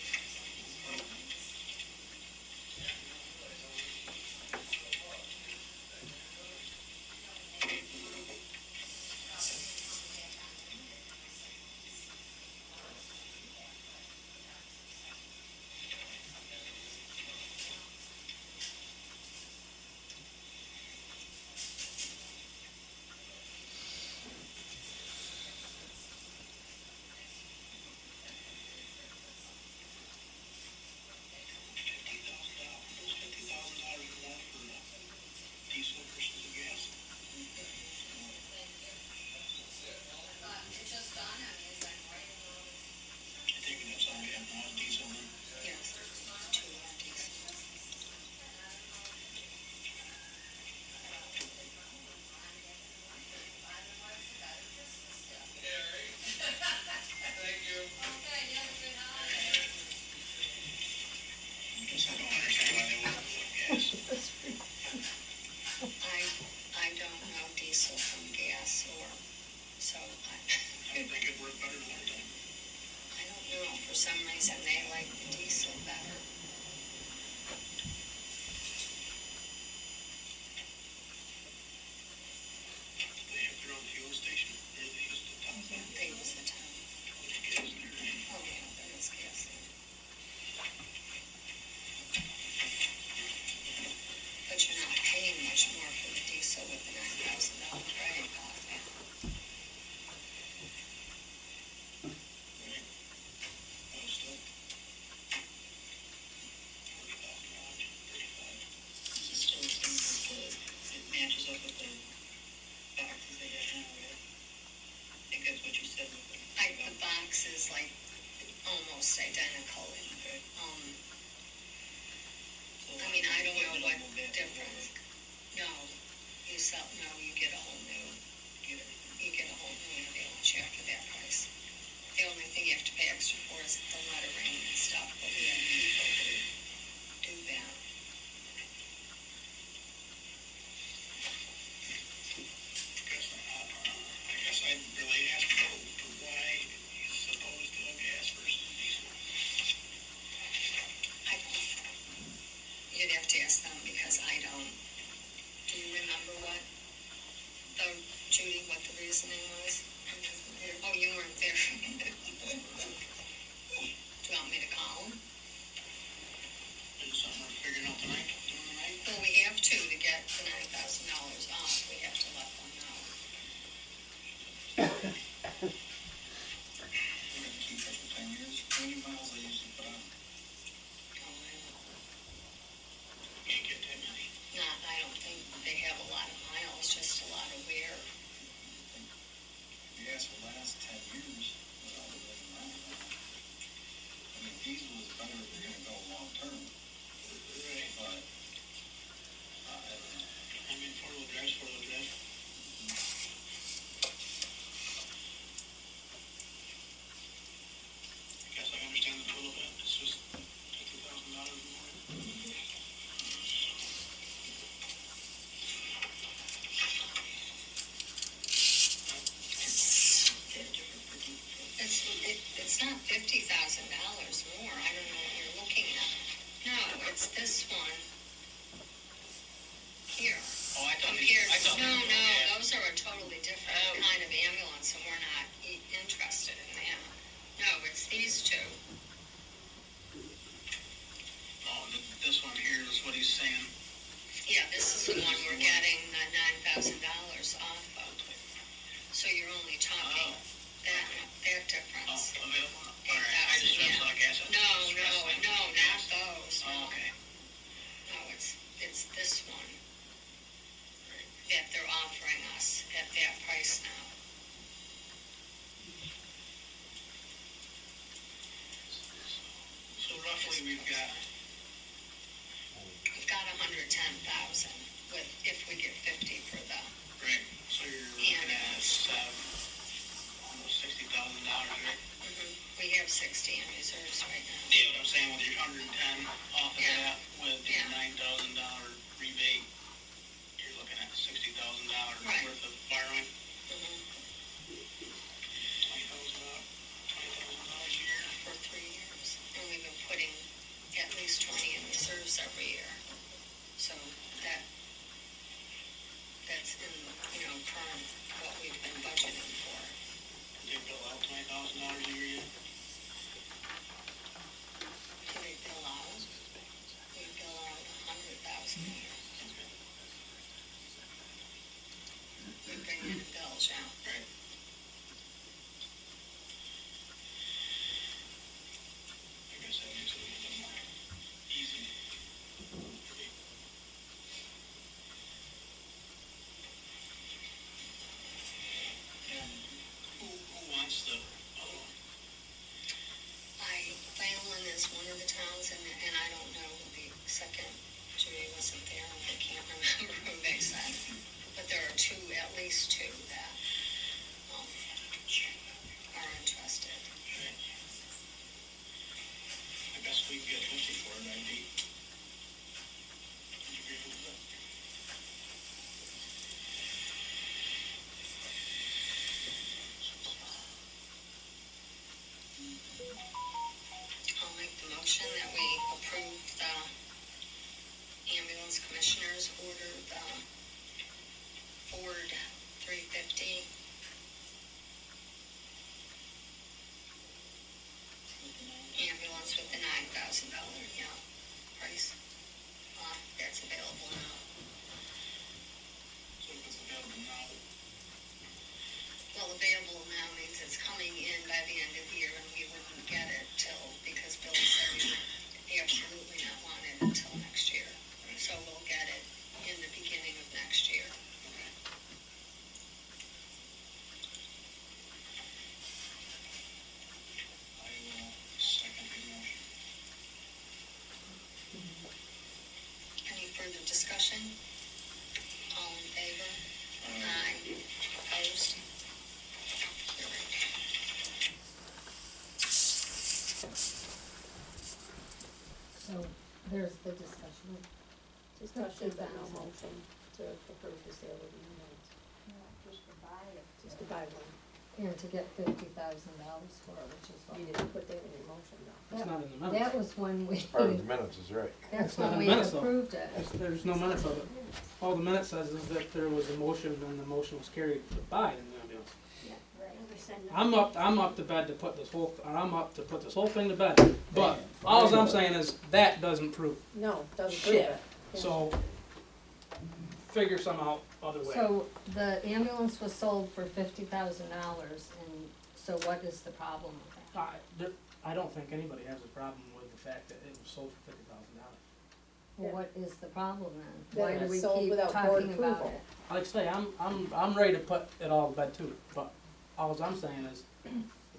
some reason they like the diesel better. They have their own fuel station, or they use the town? They use the town. There's gas in there, right? Oh, yeah, there is gas there. But you're not paying much more for the diesel with the $9,000 credit card. Oh, still. $40,000, 35. Is it still the same with the, it matches up with the boxes they got now, right? I think that's what you said with the. The box is like almost identical. I mean, I don't know what difference. No, you get a whole new, you get a whole new ambulance after that price. The only thing you have to pay extra for is the lettering and stuff, but we have people who do that. I guess I'd really ask for why he's opposed to gas versus diesel. You'd have to ask them because I don't. Do you remember Judy, what the reasoning was? Oh, you weren't there. Do you want me to call them? Is it something we're figuring out tonight, doing tonight? Well, we have to get the $9,000 off. We have to let them know. We're gonna keep it for 10 years. How many miles they usually put on? Can't get that many. I don't think they have a lot of miles, just a lot of wear. Gas will last 10 years without it breaking down. I mean, diesel is better if you're gonna go long term. Right. But, I don't know. I mean, four-wheel drive. I guess I understand the total bit, it's just $50,000 more. It's not $50,000 more. I don't know what you're looking at. No, it's this one here. Oh, I thought No, those are a totally different kind of ambulance, and we're not interested in that. No, it's these two. Oh, this one here is what he's saying. Yeah, this is the one we're getting the $9,000 off of. So you're only talking that difference. Oh, available. All right, I just saw gas. No, not those. Oh, okay. No, it's this one that they're offering us at that price now. So roughly we've got 110,000 with, if we get 50 for the. Right, so you're looking at almost $60,000, right? We have 60 in reserves right now. Yeah, what I'm saying with your 110 off of that, with your $9,000 rebate, you're looking at $60,000 worth of borrowing. $20,000 a year. For 3 years. And we've been putting at least 20 in reserves every year. So that's in, current, what we've been budgeting for. Did they bill out $20,000 a year yet? Do they bill out? We bill out 100,000 a year. We bring in motion that we approve the ambulance commissioners order the Ford 350 ambulance with the $9,000, price. That's available now. So if it's available now, Well, available now means it's coming in by the end of the year, and we wouldn't get it because Bill said we would absolutely not want it until next year. So we'll get it in the beginning of next year. I will second the motion. Any further discussion? All in favor? Aye. Opposed? So there's the discussion. Discussion, but no motion to approve the sale of the unit, Just to buy it. just to buy one. And to get $50,000 for it, which is what. You didn't put that in your motion though. It's not in the minutes. That was when we, Part of the minutes is right. that's It's not when in we the minutes, though. approved it. There's no minutes of it. All the minute says is that there was a motion and the motion was carried to buy the ambulance. I'm up to bed to put this whole, I'm up to put this whole thing to bed. But all I'm saying is that doesn't prove No, doesn't prove shit. it. Yeah. So figure some out other way. So the ambulance was sold for $50,000, and so what is the problem with that? I don't think anybody has a problem with the fact that it was sold for $50,000. Well, Yeah. what is the problem then? That Why it do was we sold keep without board talking about approval. it? Like I say, I'm ready to put it all to bed too, but all I'm saying is it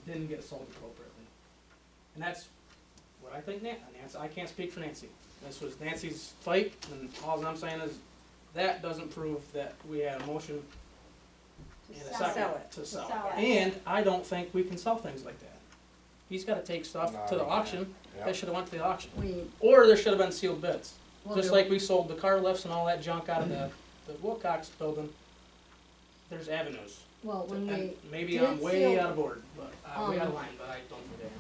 didn't get sold appropriately. And that's what I think Nancy, I can't speak for Nancy. This was Nancy's fight, and all I'm saying is that doesn't prove that we had a motion and a second Sell it. to sell. Sell it. And I don't think we can sell things like that. He's gotta take stuff No, to the we auction, can't. they Yep. should've went to the auction. We, Or there should've been sealed bids. well, Just there- like we sold the car lifts and all that junk out of the Wilcox building, there's avenues. well, when we, And maybe did I'm way seal- out of board, but, way out of Um, line, but I don't think I am.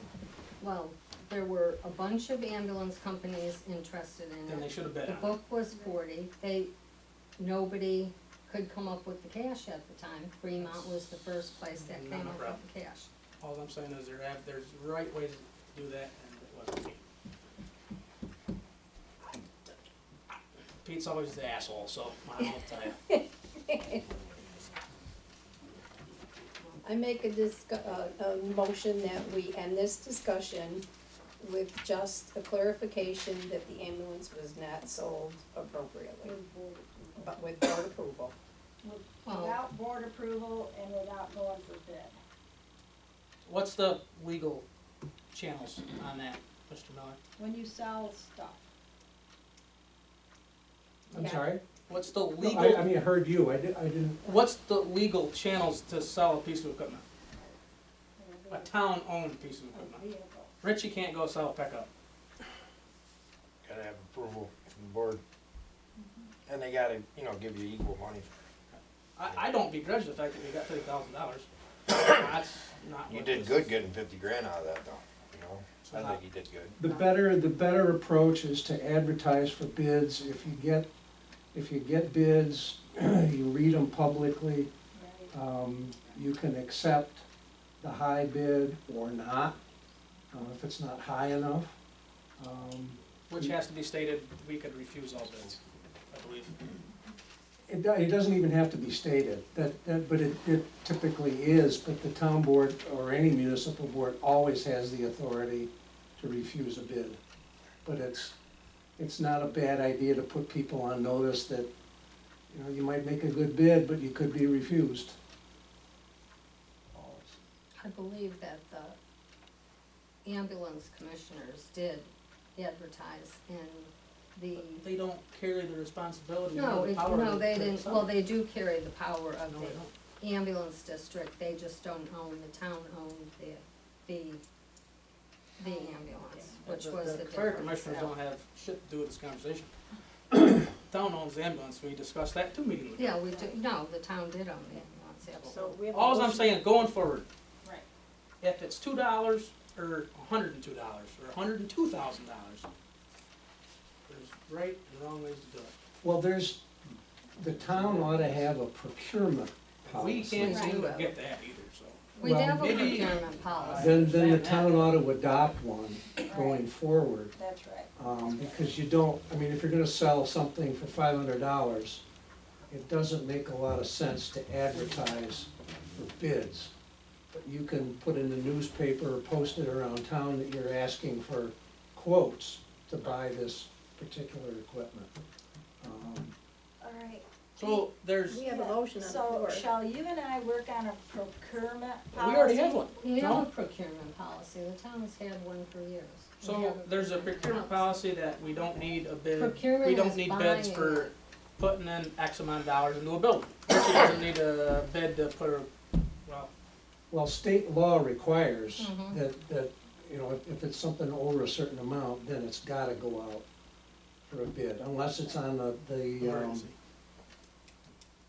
well, there were a bunch of ambulance companies interested in Then they it. should have bid The on it. book was 40, nobody could come up with the cash at the time. Fremont was the first place that Not came a up problem. with the cash. All I'm saying is there's right ways to do that, and it wasn't me. Pete's always the asshole, so I don't know what to tell you. I make a motion that we end this discussion with just a clarification that the ambulance was not sold appropriately, but with board approval. Without board approval and without going for bid. What's the legal channels on that, Mr. Miller? When you sell stuff. I'm Yeah. sorry? What's the No, legal? I mean, I heard you, I didn't, What's the legal channels to sell a piece of equipment? A town-owned piece of equipment. Vehicle. Richie can't go sell a pickup. Gotta have approval from the board. And they gotta, give you equal money. I don't begrudge the fact that we got $30,000. That's not You what did this good is. getting 50 grand out of that though, I think you did good. the better approach is to advertise for bids. If you get bids, you read them publicly. You can accept the high bid or not, if it's not high enough. Which has to be stated, we could refuse all bids, I believe. It doesn't even have to be stated, but it typically is, but the town board or any municipal board always has the authority to refuse a bid. But it's not a bad idea to put people on notice that, you might make a good bid, but you could be refused. I believe that the ambulance commissioners did advertise in the, They don't carry the responsibility no, or the it- power. no, they to didn't, sell. well, they do carry the power of No, they the ambulance district, they just don't own, the town owned the ambulance, which was the difference. Fire commissioners don't have shit to do with this conversation. Town owns the ambulance, we discussed that 2 meetings ago. Yeah, we do, no, the town did own the ambulance, absolutely. So we have a All I'm motion- saying, going forward, Right. if it's $2 or $102, or $102,000. There's right and wrong ways to do it. Well, the town ought to have a procurement We policy. can't seem to get that either, so. We Well, have a maybe- procurement policy. Then the town ought to adopt one going forward. That's right. Because you don't, I mean, if you're gonna sell something for $500, it doesn't make a lot of sense to advertise for bids. But you can put in the newspaper or post it around town that you're asking for quotes to buy this particular equipment. All right. So there's, We have a motion on the So floor. shall you and I work on a procurement policy? we already have one. We have No? a procurement policy, the town has had one for years. We So have there's a procurement policy that we don't need a bid, Procurement we don't is need bids buying for it. putting in X amount of dollars into a building. She doesn't need a bid to put her, well, Well, state law requires Mhm. that, you know, if it's something over a certain amount, then it's gotta go out for a bid, unless it's on the emergency.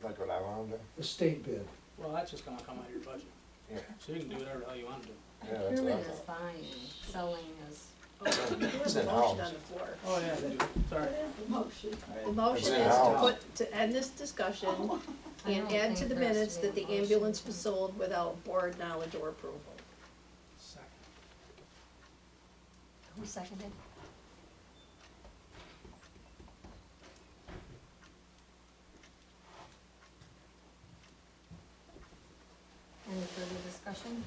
Like what I wanna do? the state bid. Well, that's just gonna come out of your budget. Yeah. So you can do whatever the hell you wanna do. Yeah, that's what I Procurement is thought. buying, selling is. We have It's a in motion house. on the floor. Oh, yeah, they do, sorry. The motion is in to house. put, to end this discussion I and don't add to think the there has minutes to be that the a motion. ambulance was sold without board knowledge or approval. Second. Who seconded? Any further discussion?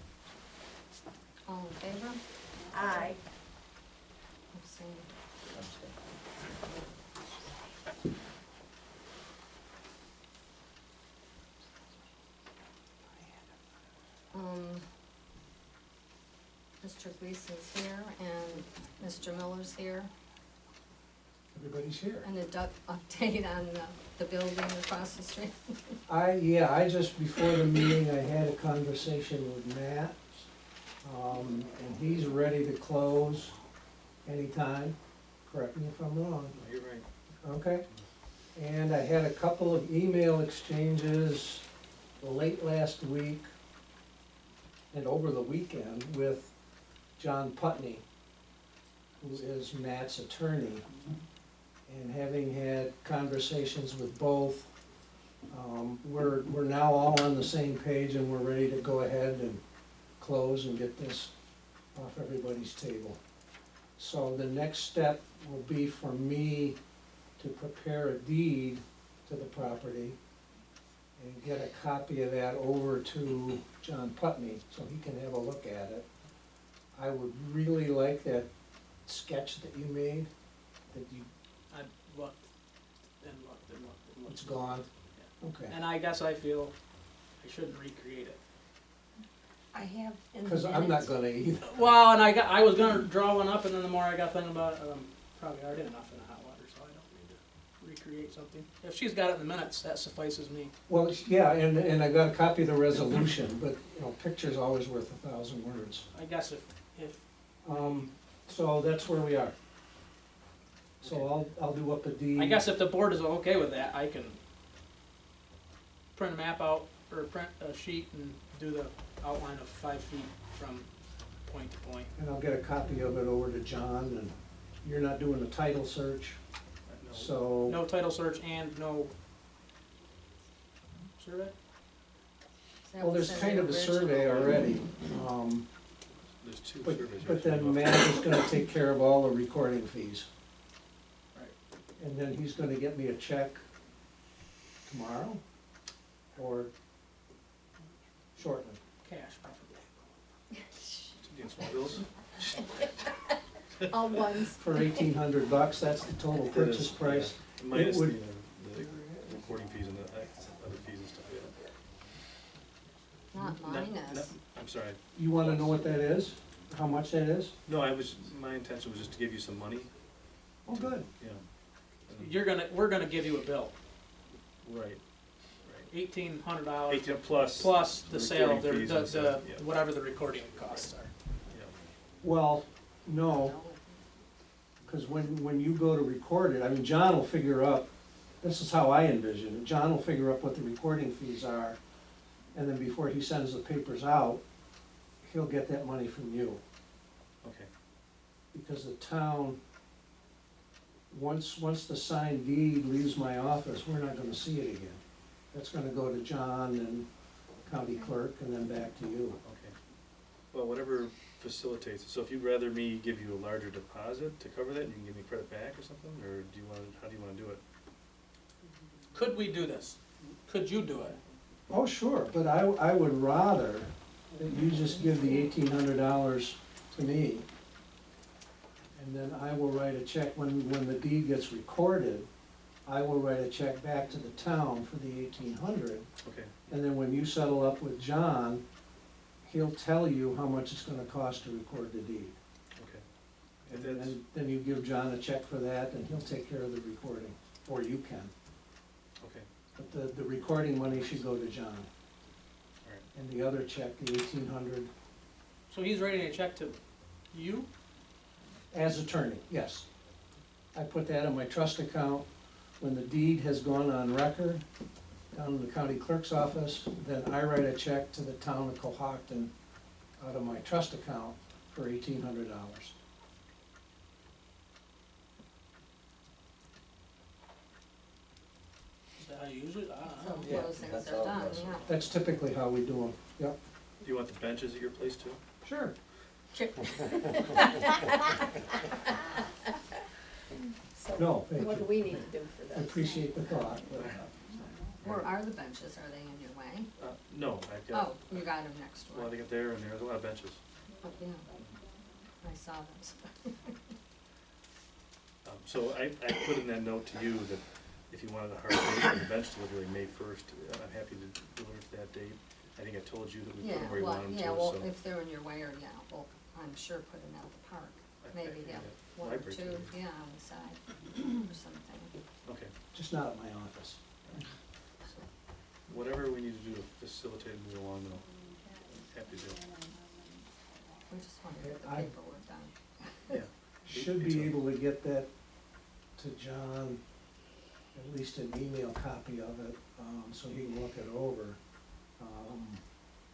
All in favor? Aye. Abstain. Mr. Gleason's here and Mr. Miller's here, Everybody's here. and a update on the building across the street. I just, before the meeting, I had a conversation with Matt, and he's ready to close anytime, correct me if I'm wrong. You're right. Okay, and I had a couple of email exchanges late last week and over the weekend with John Putney, who is Matt's attorney. And having had conversations with both, we're now all on the same page and we're ready to go ahead and close and get this off everybody's table. So the next step will be for me to prepare a deed to the property and get a copy of that over to John Putney so he can have a look at it. I would really like that sketch that you made, that you, I looked and looked and looked and looked. it's gone. Okay, And I guess I feel I shouldn't recreate it. I have in the because I'm not minutes. gonna either. Well, and I was gonna draw one up, and then the more I got thinking about it, probably already enough in the hot water, so I don't need to recreate something. If she's got it in the minutes, that suffices me. Well, yeah, and I got a copy of the resolution, but, you know, picture's always worth 1,000 words. I guess if So that's where we are. So I'll do up a deed. I guess if the board is okay with that, I can print a map out, or print a sheet and do the outline of 5 feet from point to point. And I'll get a copy of it over to John, and you're not doing a title search, so. No title search and no survey? That Well, was there's in kind the of a original. survey already, There's two but, surveys. but then Matt is gonna take care of all the recording fees. Right. And then he's gonna get me a check tomorrow, or shortly. Cash, preferably. Getting small bills? All ones. For $1,800, that's the total purchase price. Minus would- the recording fees and the other fees and stuff, yeah. Not minus. I'm sorry. You wanna know what that is? How much that is? No, my intention was just to give you some money, Oh, good. yeah. We're gonna give you a bill, Right. $1,800 18 plus. plus the sale, recording fees and stuff, yeah. whatever the recording costs are. Yeah. Well, no, because when you go to record it, I mean, John will figure up, this is how I envision it, John will figure up what the recording fees are, and then before he sends the papers out, he'll get that money from you. Okay, because the town, once the signed deed leaves my office, we're not gonna see it again. That's gonna go to John and county clerk and then back to you. okay. Well, whatever facilitates it. So if you'd rather me give you a larger deposit to cover that, and you can give me credit back or something, or do you want, how do you wanna do it? Could we do this? Could you do it? Oh, sure, but I would rather that you just give the $1,800 to me. And then I will write a check, when the deed gets recorded, I will write a check back to the town for the 1,800. Okay, And then when you settle up with John, he'll tell you how much it's gonna cost to record the deed. okay. And If that's, then you give John a check for that, and he'll take care of the recording, or you can. okay, But the recording money should go to John. alright. And the other check, the 1,800, So he's writing a check to you? as attorney, yes. I put that in my trust account. When the deed has gone on record down in the county clerk's office, then I write a check to the town of Cohocton out of my trust account for $1,800. Is that how you usually, I don't know. Yeah, Those things that's are all it done, was. yeah. That's typically how we do them, yep. Do you want the benches at your place too? Sure. So No, thank what do you. we need to do for I this? appreciate the thought, but Where are the benches? Are they in your way? No, I've got, Oh, you got them next well, door. they get there, and there's a lot of benches. Oh, yeah. I saw those. So I put in that note to you that if you wanted a hard date for the bench delivery, May 1st, I'm happy to deliver to that date. I think I told you that we put Yeah, them where you well, want them yeah, to, well, so. if they're in your way, or, yeah, well, I'm sure put them out the park. Maybe have one or library two, too. yeah, on the side, or something. Okay, just not at my office. whatever we need to do to facilitate and move along, then I'm happy to do. We just want to get the I- paperwork done. Yeah. Should be able to get that to John, at least an email copy of it, so he can look it over,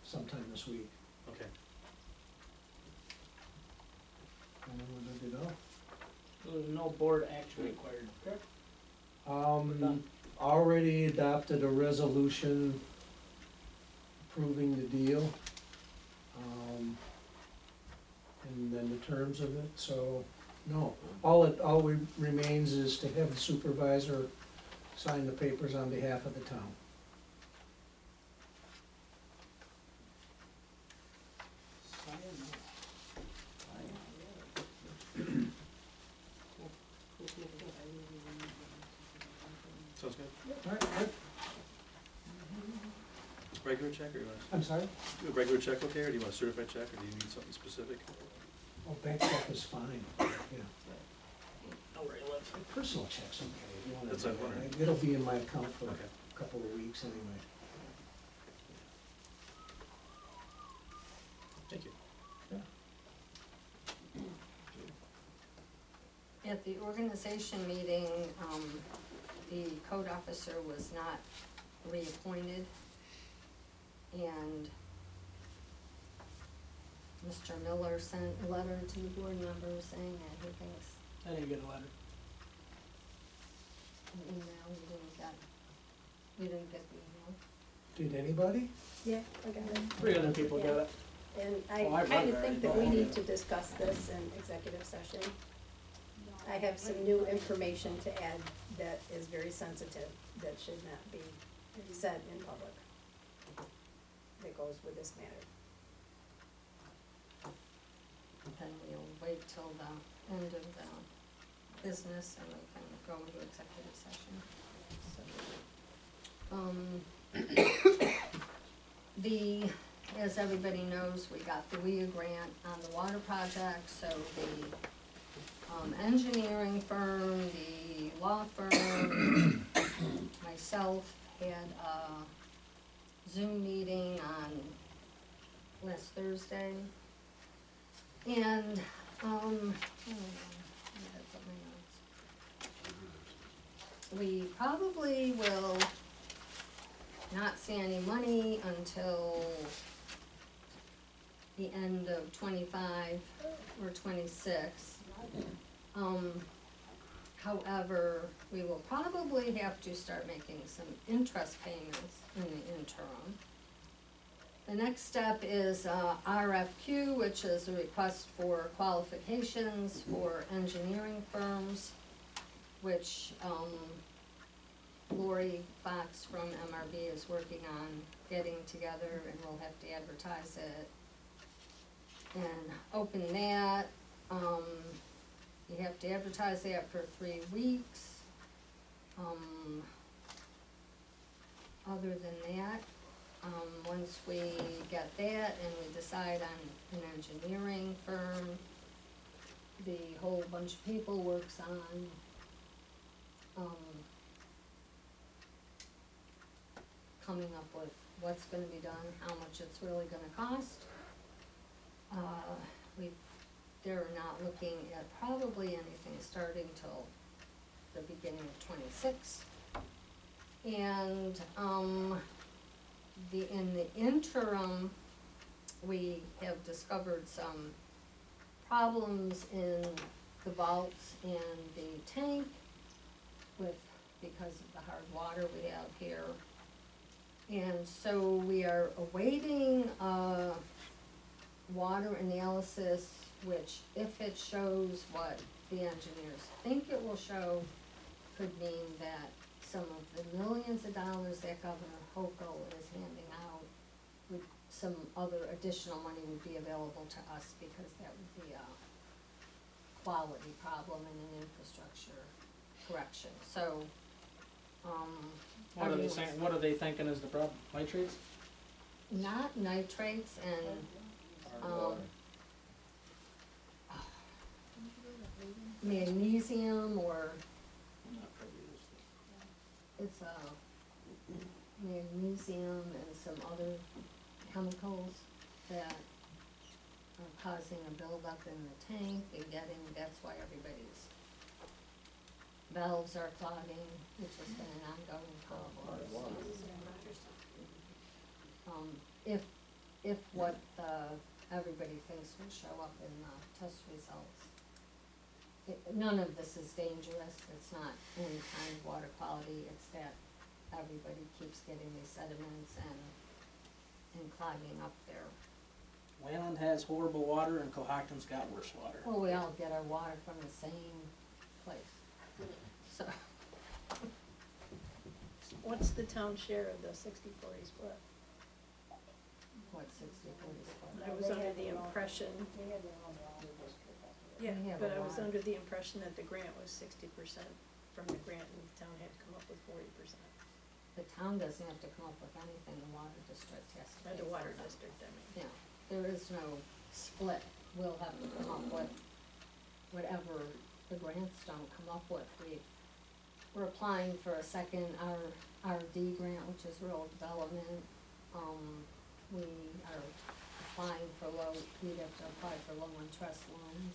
sometime this week. Okay, And then we're good to go. There's no board action required, correct? Um, already adopted a resolution approving the deal. And then the terms of it, so, no. All remains is to have the supervisor sign the papers on behalf of the town. sounds good. All right, good. Regular check, or you want, I'm sorry? a regular check okay, or do you want a certified check, or do you need something specific? Oh, bank check is fine, yeah. No regular. Personal check's okay. If you wanna That's do what I'm that. wondering. It'll be in my account for Okay. a couple of weeks anyway. Thank you. At the organization meeting, the code officer was not reappointed, and Mr. Miller sent a letter to the board members saying that he thinks, I didn't get a letter. an email, we didn't get the email. Did anybody? Yeah, I got it. 3 other people got it. And Oh, I I've kinda read think that. that we need to discuss this in executive session. I have some new information to add that is very sensitive, that should not be said in public. That goes with this matter. Then we'll wait till the end of the business and we can go into executive session. As everybody knows, we got the WIA grant on the water project, so the engineering firm, the law firm, myself had a Zoom meeting on last Thursday. And, we probably will not see any money until the end of 25 or 26. However, we will probably have to start making some interest payments in the interim. The next step is RFQ, which is a request for qualifications for engineering firms, which Lori Fox from MRB is working on getting together, and we'll have to advertise it and open that. You have to advertise that for 3 weeks. Other than that, once we get that and we decide on an engineering firm, the whole bunch of people works on, coming up with what's gonna be done, how much it's really gonna cost. They're not looking at probably anything starting till the beginning of 26. And, in the interim, we have discovered some problems in the vaults and the tank because of the hard water we have here. And so we are awaiting a water analysis, which if it shows what the engineers think it will show, could mean that some of the millions of dollars that Governor Hochul is handing out, some other additional money would be available to us, because that would be a quality problem and an infrastructure correction. So, What are they saying, what are they thinking is the problem? Nitrates? not nitrates and, magnesium, or it's magnesium and some other chemicals that are causing a buildup in the tank and that's why everybody's valves are clogging, which has been an ongoing problem. If what everybody thinks will show up in the test results, none of this is dangerous, it's not any kind of water quality, it's that everybody keeps getting these sediments and clogging up there. Wayland has horrible water and Cohocton's got worse water. Well, we all get our water from the same place, so. What's the town share of the 60-40 split? What, 60/40 split? I was under the impression, yeah, We have but a I was lot. under the impression that the grant was 60% from the grant and the town had to come up with 40%. The town doesn't have to come up with anything, the water district has to Or pay the for water it. district, I mean. Yeah, there is no split, we'll have to come up with whatever the grants don't come up with. We're applying for a second RD grant, which is rural development. We are applying for we'd have to apply for low interest loans.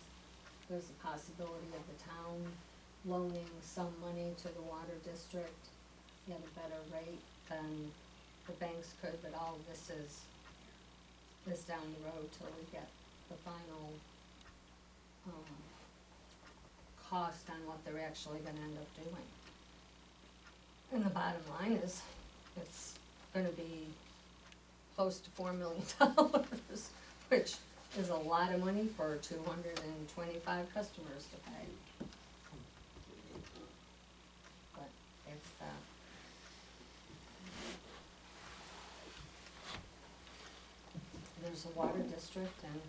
There's a possibility of the town loaning some money to the water district at a better rate than the banks could, but all of this is down the road till we get the final, cost on what they're actually gonna end up doing. And the bottom line is, it's gonna be close to $4 million, which is a lot of money for 225 customers to pay. But it's that. There's a water district and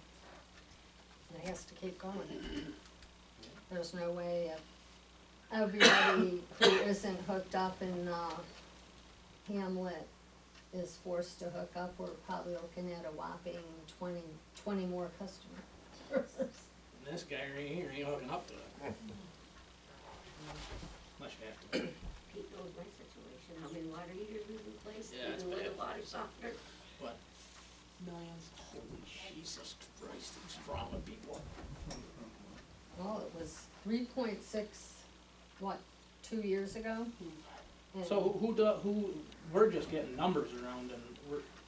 it has to keep going. There's no way if everybody who isn't hooked up in Hamlet is forced to hook up, we're probably looking at a whopping 20 more customers. And this guy right here ain't hooking up to it. Unless you have to. Pete knows my situation, how many water heaters we've replaced, Yeah, it's even with bad. the water softener. What? Millions? Holy Jesus Christ, what's wrong with people? Well, it was 3.6, 2 years ago? And So who, we're just getting numbers around and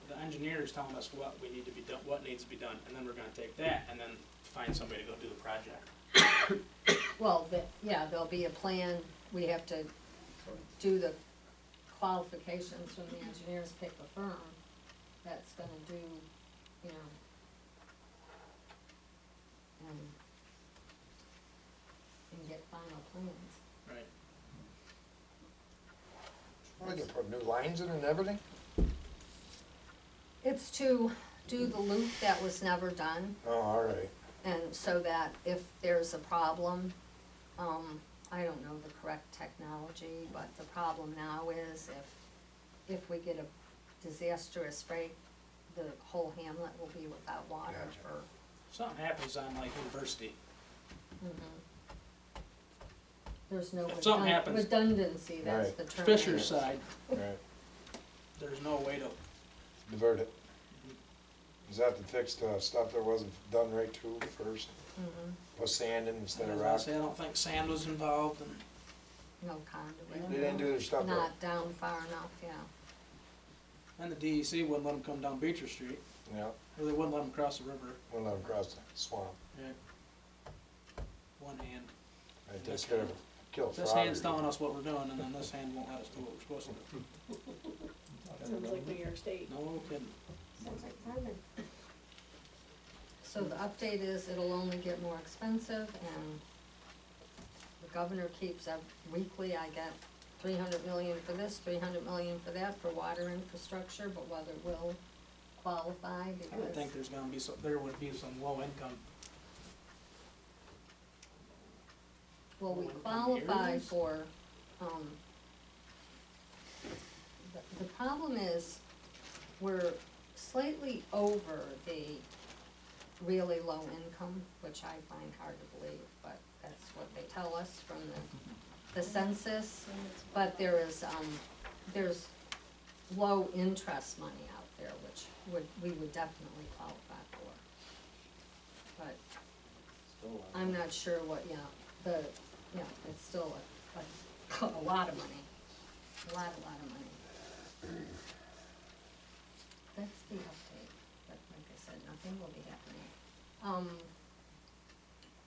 the engineer is telling us what we need to be done, what needs to be done, and then we're gonna take that and then find somebody to go do the project. Well, yeah, there'll be a plan, we have to do the qualifications when the engineers pick the firm that's gonna do, you know, and get final plans. Right. We can put new lines in and everything? It's to do the loop that was never done, Oh, all right. and so that if there's a problem, I don't know the correct technology, but the problem now is if we get a disastrous break, the whole hamlet will be without water Gotcha. for, Something happens on like University. there's no If something happens- redundancy, that's Right. the term. Fisher side, Right. there's no way to, Divert it. Is that to fix the stuff that wasn't done right too first? Put sand in instead of as I rock? say, I don't think sand was involved and No conduit. They didn't do their stuff right. Not down far enough, yeah. and the DEC wouldn't let them come down Beecher Street, Yeah, or they wouldn't let them cross the river. we'll let them cross the swamp. Yeah. One hand. It takes care of, kill This frog. hand's telling us what we're doing, and then this hand won't let us do what we're supposed to do. Sounds like New York State. No kidding. Sounds like Carmen. So the update is it'll only get more expensive, and the governor keeps up weekly, I get 300 million for this, 300 million for that, for water infrastructure, but whether we'll qualify, I would because, think there's gonna be some, there would be some low income. well, we low-income qualify areas? for, the problem is, we're slightly over the really low income, which I find hard to believe, but that's what they tell us from the census. But there's low interest money out there, which we would definitely qualify for. But I'm not sure what, it's still a lot of money, a lot of money. That's the update, but like I said, nothing will be happening.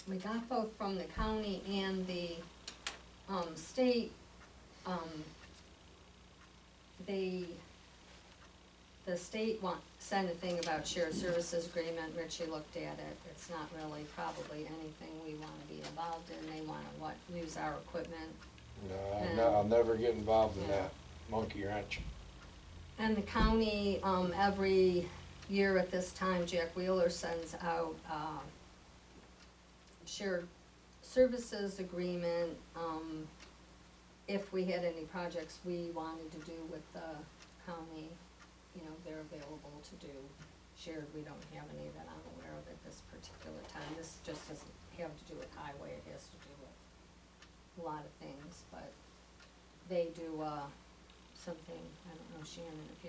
We got both from the county and the, state, the state sent a thing about shared services agreement, Richie looked at it, it's not really probably anything we wanna be involved in, they wanna use our equipment. No, I'll never get involved in Yeah. that monkey wrench. And the county, every year at this time, Jack Wheeler sends out, shared services agreement, if we had any projects we wanted to do with the county, they're available to do shared, we don't have any that I'm aware of at this particular time, this just doesn't have to do with highway, it has to do with a lot of things, but they do, something, I don't know, Shannon, if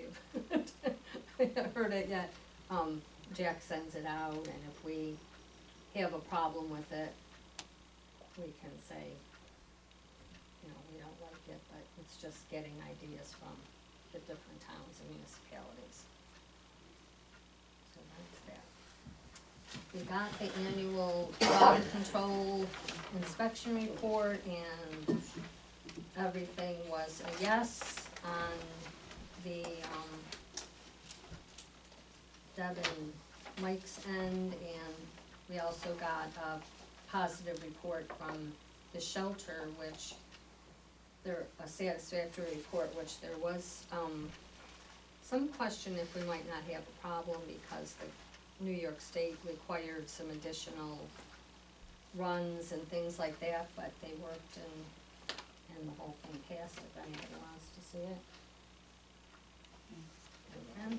you've heard it yet, Jack sends it out, and if we have a problem with it, we can say, we don't like it, but it's just getting ideas from the different towns and municipalities. So that's that. We got the annual water control inspection report, and everything was a yes on the, Deb and Mike's end, and we also got a positive report from the shelter, which a satisfactory report, which there was, some question if we might not have a problem because the New York State required some additional runs and things like that, but they worked and the whole thing passed, if anybody wants to see it. Okay.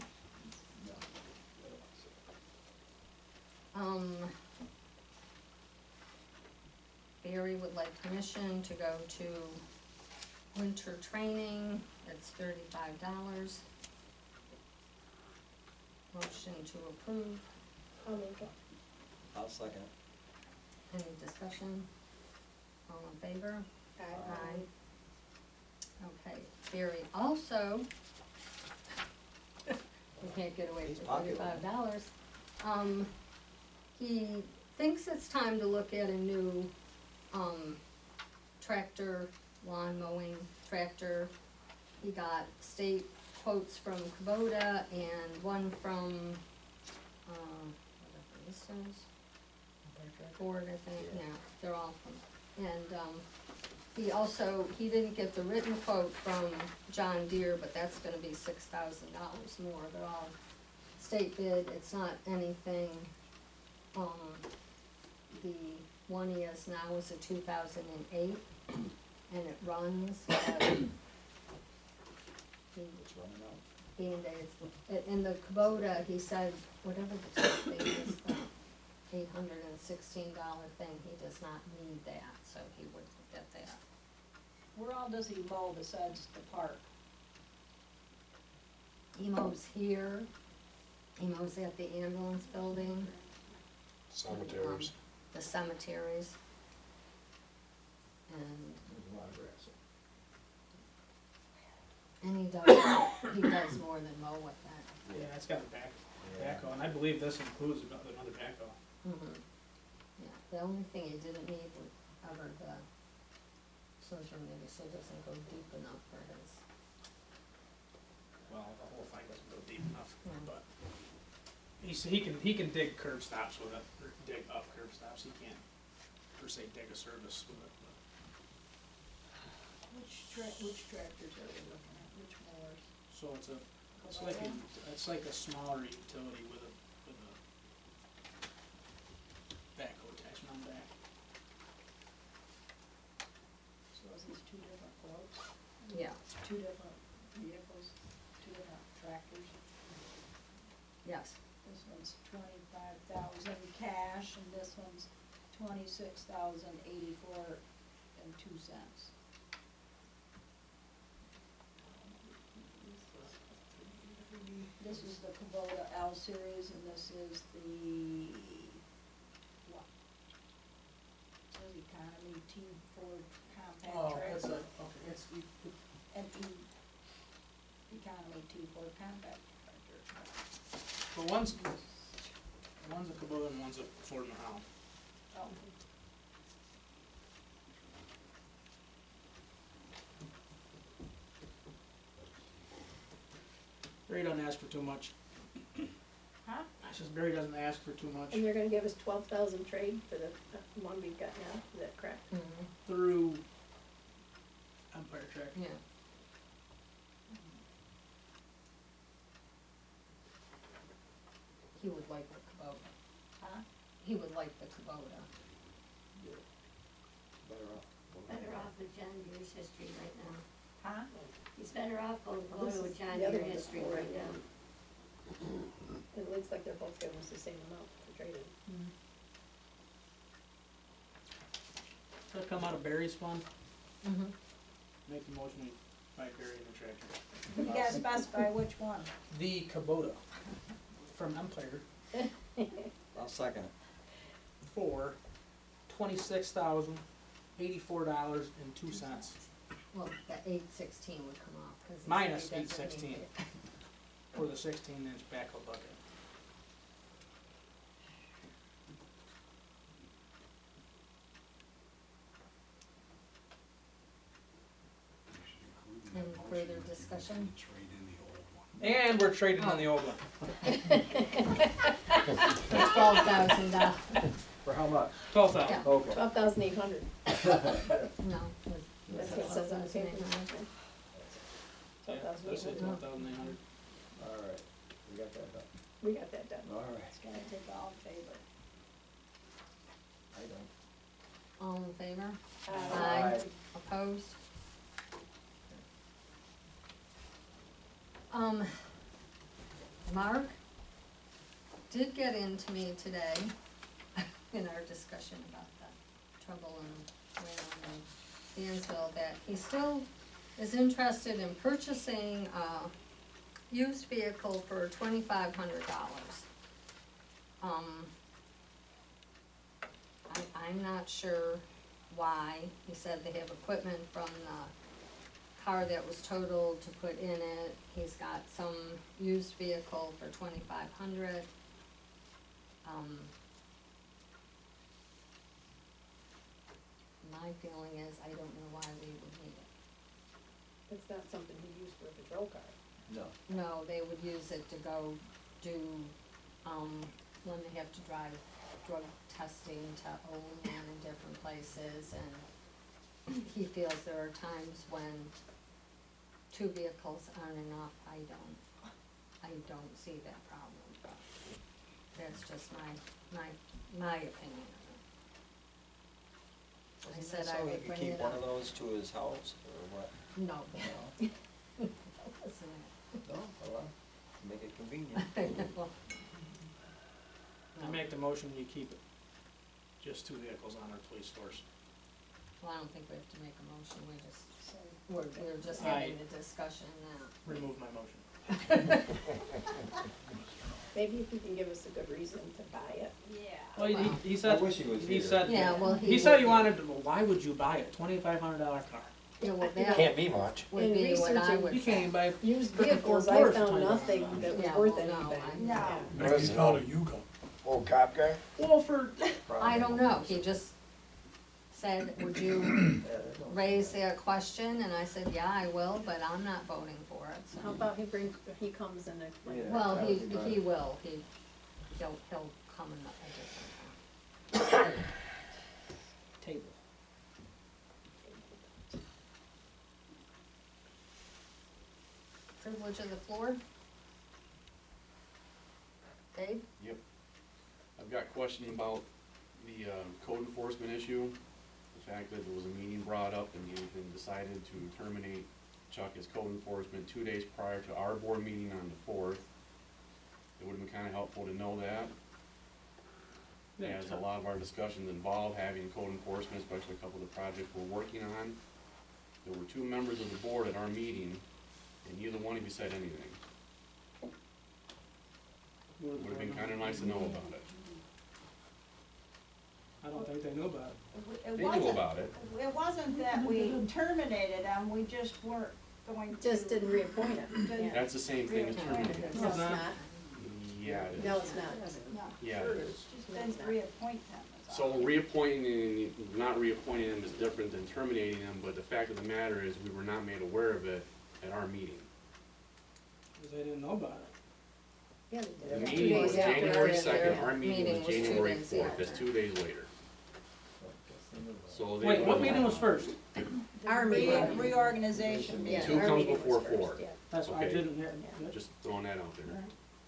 Barry would like permission to go to winter training, it's $35. Motion to approve, I'll make it. I'll second. any discussion? All in favor? Aye. Okay, Barry also we can't get away He's for popular. $35. He thinks it's time to look at a new, tractor, lawn mowing tractor. He got state quotes from Kubota and one from, whatever this is. Ford, I think, yeah, they're all from, and, he didn't get the written quote from John Deere, but that's gonna be $6,000 more, they're all state bid, it's not anything, the one he has now is a 2008, and it runs, It's running out. Band-Aids. In the Kubota, he said, whatever the top thing is, the $816 thing, he does not need that, so he wouldn't get that. Where all does he mow besides the park? He mows here, he mows at the ambulance building. Cemeteries. The cemeteries. And, There's a lot of grass. and he does more than mow with that. Yeah, it's got a backhoe, and I believe this includes another backhoe. Mhm. Yeah, the only thing he didn't need was ever the scissor maybe, so it doesn't go deep enough for his. Well, the whole thing doesn't go deep enough, Mm. but he can dig curb stops with it, or dig up curb stops, he can't per se dig a service with it, but. Which tractors are we looking at, which mowers? So it's like a smaller utility with a backhoe attachment on the back. So is these two different quotes? Yeah, Two different vehicles, two different tractors? yes, This one's 25,000 cash, and this one's 26,084.02. This is the Kubota L series, and this is the, what? It says Economy T Ford compact tractor. okay, it's, And Economy T Ford compact tractor. but one's a Kubota and one's a Ford Mahal. Oh. Barry doesn't ask for too much. Huh? It's just Barry doesn't ask for too much. And you're gonna give us 12,000 trade for the one we've got now, is that correct? mhm, Through Empire Track. yeah. He would like the Kubota. Huh? He would like the Kubota. Better off. Better off with John Deere's history right now. Huh? He's better off going This with is John the other Deere one history before right it, now. It looks like they're both giving us the same amount for trading. So it'll come out of Barry's fund, Mm-hmm. make the motion, we buy Barry and the tractor. You gotta specify which one. The Kubota from Empire I'll second it. for $26,084.02. Well, the 816 would come off, cause he said Minus he doesn't 816. need it. For the 16-inch backhoe bucket. Any further discussion? And we're trading in the old one. $12,000, For how much? 12,000. Yeah. Okay. 12,800, no, that's what it says on the paper. Yeah, this is 12,800. All right, we got that done. We got that done. All right. It's gonna take all in favor. I don't. all in favor? Aye. Opposed? Mark did get into me today in our discussion about the trouble in Wayland and Dansville, that he still is interested in purchasing a used vehicle for $2,500. I'm not sure why. He said they have equipment from the car that was totaled to put in it. He's got some used vehicle for 2,500. My feeling is, I don't know why we would need it. It's not something you use for a patrol car. No. No, they would use it to go do, when they have to drive drug testing to Olean and different places, and he feels there are times when 2 vehicles aren't enough. I don't see that problem, but that's just my opinion of it. I said I So would he could bring keep it one up. of those to his house, or what? No. That wasn't No, well, make it convenient. it. I make the motion, we keep it. Just 2 vehicles on our police force. Well, I don't think we have to make a motion, we're just having a discussion now. Remove my motion. Maybe if you can give us a good reason to buy it. Yeah. Well, he said, I wish he was he here. said, Yeah, well, he said he would- wanted to, well, why would you buy it? $2,500 car. Yeah, well, that Can't be much. would In be what I researching- would You can't even buy. Used Frickin' vehicles, Ford I Taurus found for nothing that was Yeah, worth well, no, anything. No. Yeah. Maybe you found a Yugo. Old cop guy? Well, for, I don't know, he just said, would you raise that question, and I said, yeah, I will, but I'm not voting for it, so. How about he comes and explains? Yeah. Well, that he would be better. will, he'll come in a different time. table. Privilege of the floor? Dave? Yep. I've got a question about the code enforcement issue. The fact that there was a meeting brought up and it had been decided to terminate Chuck as code enforcement 2 days prior to our board meeting on the 4th. It would've been kinda helpful to know that, as a lot of our discussions involve having code enforcement, especially a couple of the projects we're working on. There were 2 members of the board at our meeting, and neither one of you said anything. Would've been kinda nice to know about it. I don't think they knew about it. It They knew wasn't, about it. it wasn't that we terminated them, we just weren't going to. Just didn't reappoint him. Didn't- Yeah. That's the same thing as terminating. No, it's not. Yeah, it is. No, it's not. No, Yeah, it is. just didn't reappoint them. is So all. reappointing and not reappointing them is different than terminating them, but the fact of the matter is, we were not made aware of it at our meeting. Because they didn't know about it. Yeah, they The did. 2 meeting was days after January our- 2nd, our meeting Meeting was was 2 January days 4th, that's after. 2 days later. So they. Wait, what meeting was first? Our meeting. Reorganization Yeah, meeting. 2 our comes meeting was before first, 4. yeah. That's why I Okay. didn't hear. Just throwing that out there.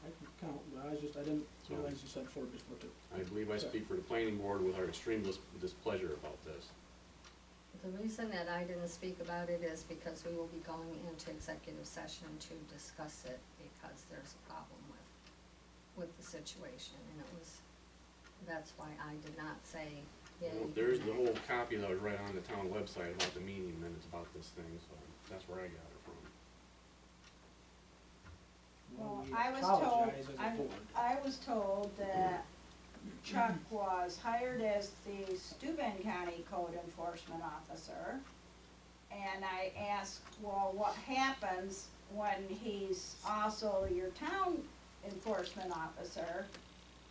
I can count, but I didn't realize you said 4 before 2. I believe I speak for the planning board with our extreme displeasure about this. The reason that I didn't speak about it is because we will be going into executive session to discuss it, because there's a problem with the situation, and that's why I did not say, yay. Well, there's the whole copy that was right on the town website about the meeting minutes about this thing, so that's where I got it from. Well, We I was apologize as a told, board. I was told that Chuck was hired as the Steuben County Code Enforcement Officer. And I asked, well, what happens when he's also your town enforcement officer?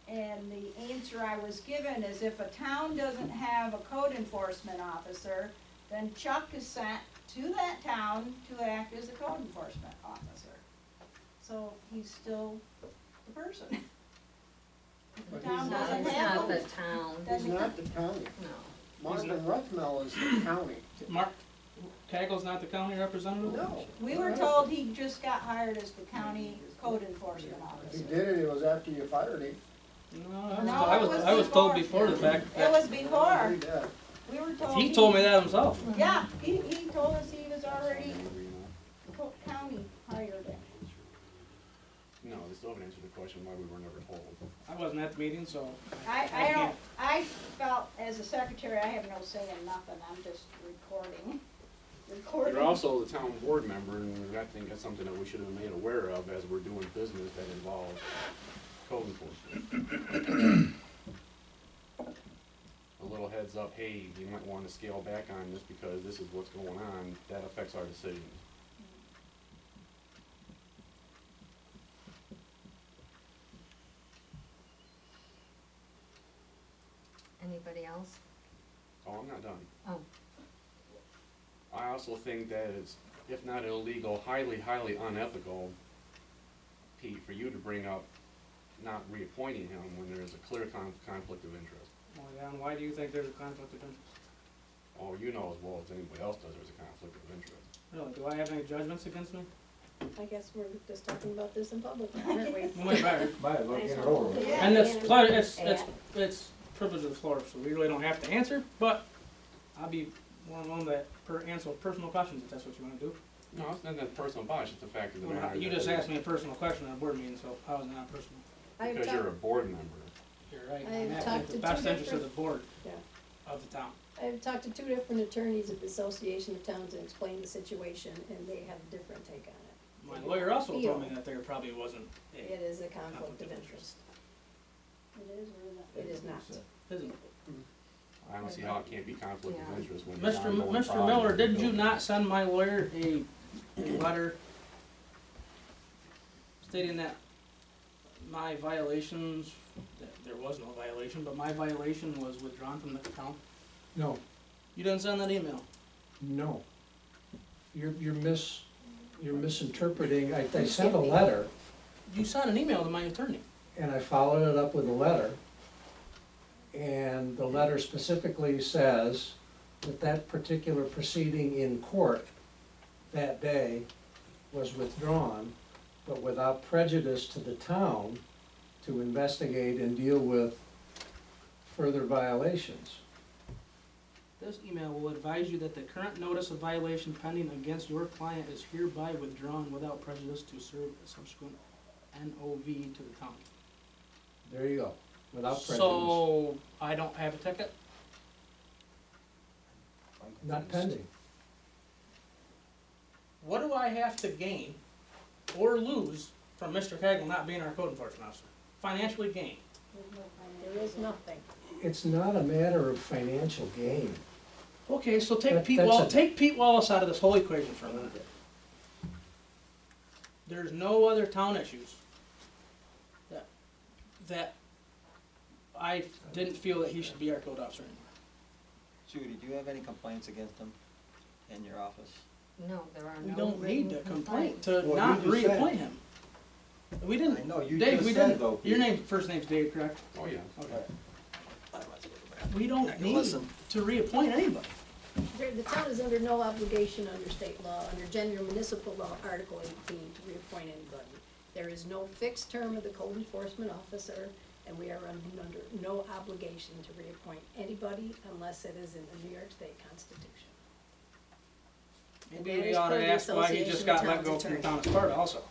And the answer I was given is if a town doesn't have a code enforcement officer, then Chuck is sent to that town to act as a code enforcement officer. So he's still the person. If the But town he's No, doesn't it's have not the him, town, He's not the county. no. Marvin Ruthmel is the county. Mark, Taggle's not the county representative? No. we were told he just got hired as the county code enforcement If he officer. did it, it was after you fired him. No, No, I was told before the fact. It was before, Yeah. we were told. He told me that himself. Yeah, he told us he was already county hired him. No, they still haven't answered the question why we were never told. I wasn't at the meeting, so. I felt as a secretary, I have no say in nothing, I'm just recording. You're also the town board member, and I think that's something that we should have been made aware of as we're doing business that involves code enforcement. A little heads heads up, hey, you might wanna scale back on this because this is what's going on, that affects our decisions. Anybody else? Oh, I'm not done. Oh. I also think that it's, if not illegal, highly, highly unethical, Pete, for you to bring up not reappointing him when there's a clear conflict of interest. Well, yeah, and why do you think there's a conflict of interest? Oh, you know as well as anybody else does, there's a conflict of interest. Really, do I have any judgments against me? I guess we're just talking about this in public, aren't we? Well, better. Might as well get it over with. Yeah. And it's Yeah. it's privilege of the floor, so we really don't have to answer, but I'll be one that answer personal questions if that's what you wanna do. No, it's not that personal bias, it's the fact of the Well, matter. you that just it is- asked me a personal question at a board meeting, so how is it not personal? I've Because you're a talked, board member. You're right, I've I'm acting talked in the to best two interest of the different- board yeah. of the town. I've talked to two different attorneys at the Association of Towns and explained the situation, and they have a different take on it. My They lawyer don't also told feel me that there probably wasn't It a, is a conflict of interest. It is or is it? It is not. isn't it? I don't see how it can't be conflict of Yeah. interest when there's Mr. ongoing Mr. problems Miller, with the did you building. not send my lawyer a letter stating that my violations, that there was no violation, but my violation was withdrawn from the town? No, You didn't send that email? no. You're misinterpreting, I sent a letter, You sent an email to my attorney. and I followed it up with a letter. And the letter specifically says that that particular proceeding in court that day was withdrawn, but without prejudice to the town to investigate and deal with further violations. This email will advise you that the current notice of violation pending against your client is hereby withdrawn without prejudice to serve a subsequent NOV to the town. There you go, without prejudice. So, I don't have a ticket? Not pending. What do I have to gain or lose from Mr. Cagle not being our code enforcement officer? Financially gain. There is nothing. It's not a matter of financial gain. Okay, so take That- Pete that's Wallace, a- take Pete Wallace out of this whole equation for a minute. There's no other town issues that I didn't feel that he should be our code officer anymore. Judy, do you have any complaints against him in your office? No, there are We no don't need to written complain complaints. to Well, you not just said- reappoint him. We didn't. I know, you Dave, just we said didn't. though, Your Pete. name, first name's Dave, correct? Oh, yeah. Okay. We don't need Listen. to reappoint anybody. The town is under no obligation under state law, under general municipal law, Article 18, to reappoint anybody. There is no fixed term of the code enforcement officer, and we are under no obligation to reappoint anybody unless it is in the New York State Constitution. And Maybe that we is ought per to the ask why he Association just of got let Towns go from the Attorneys. town of Sparta also.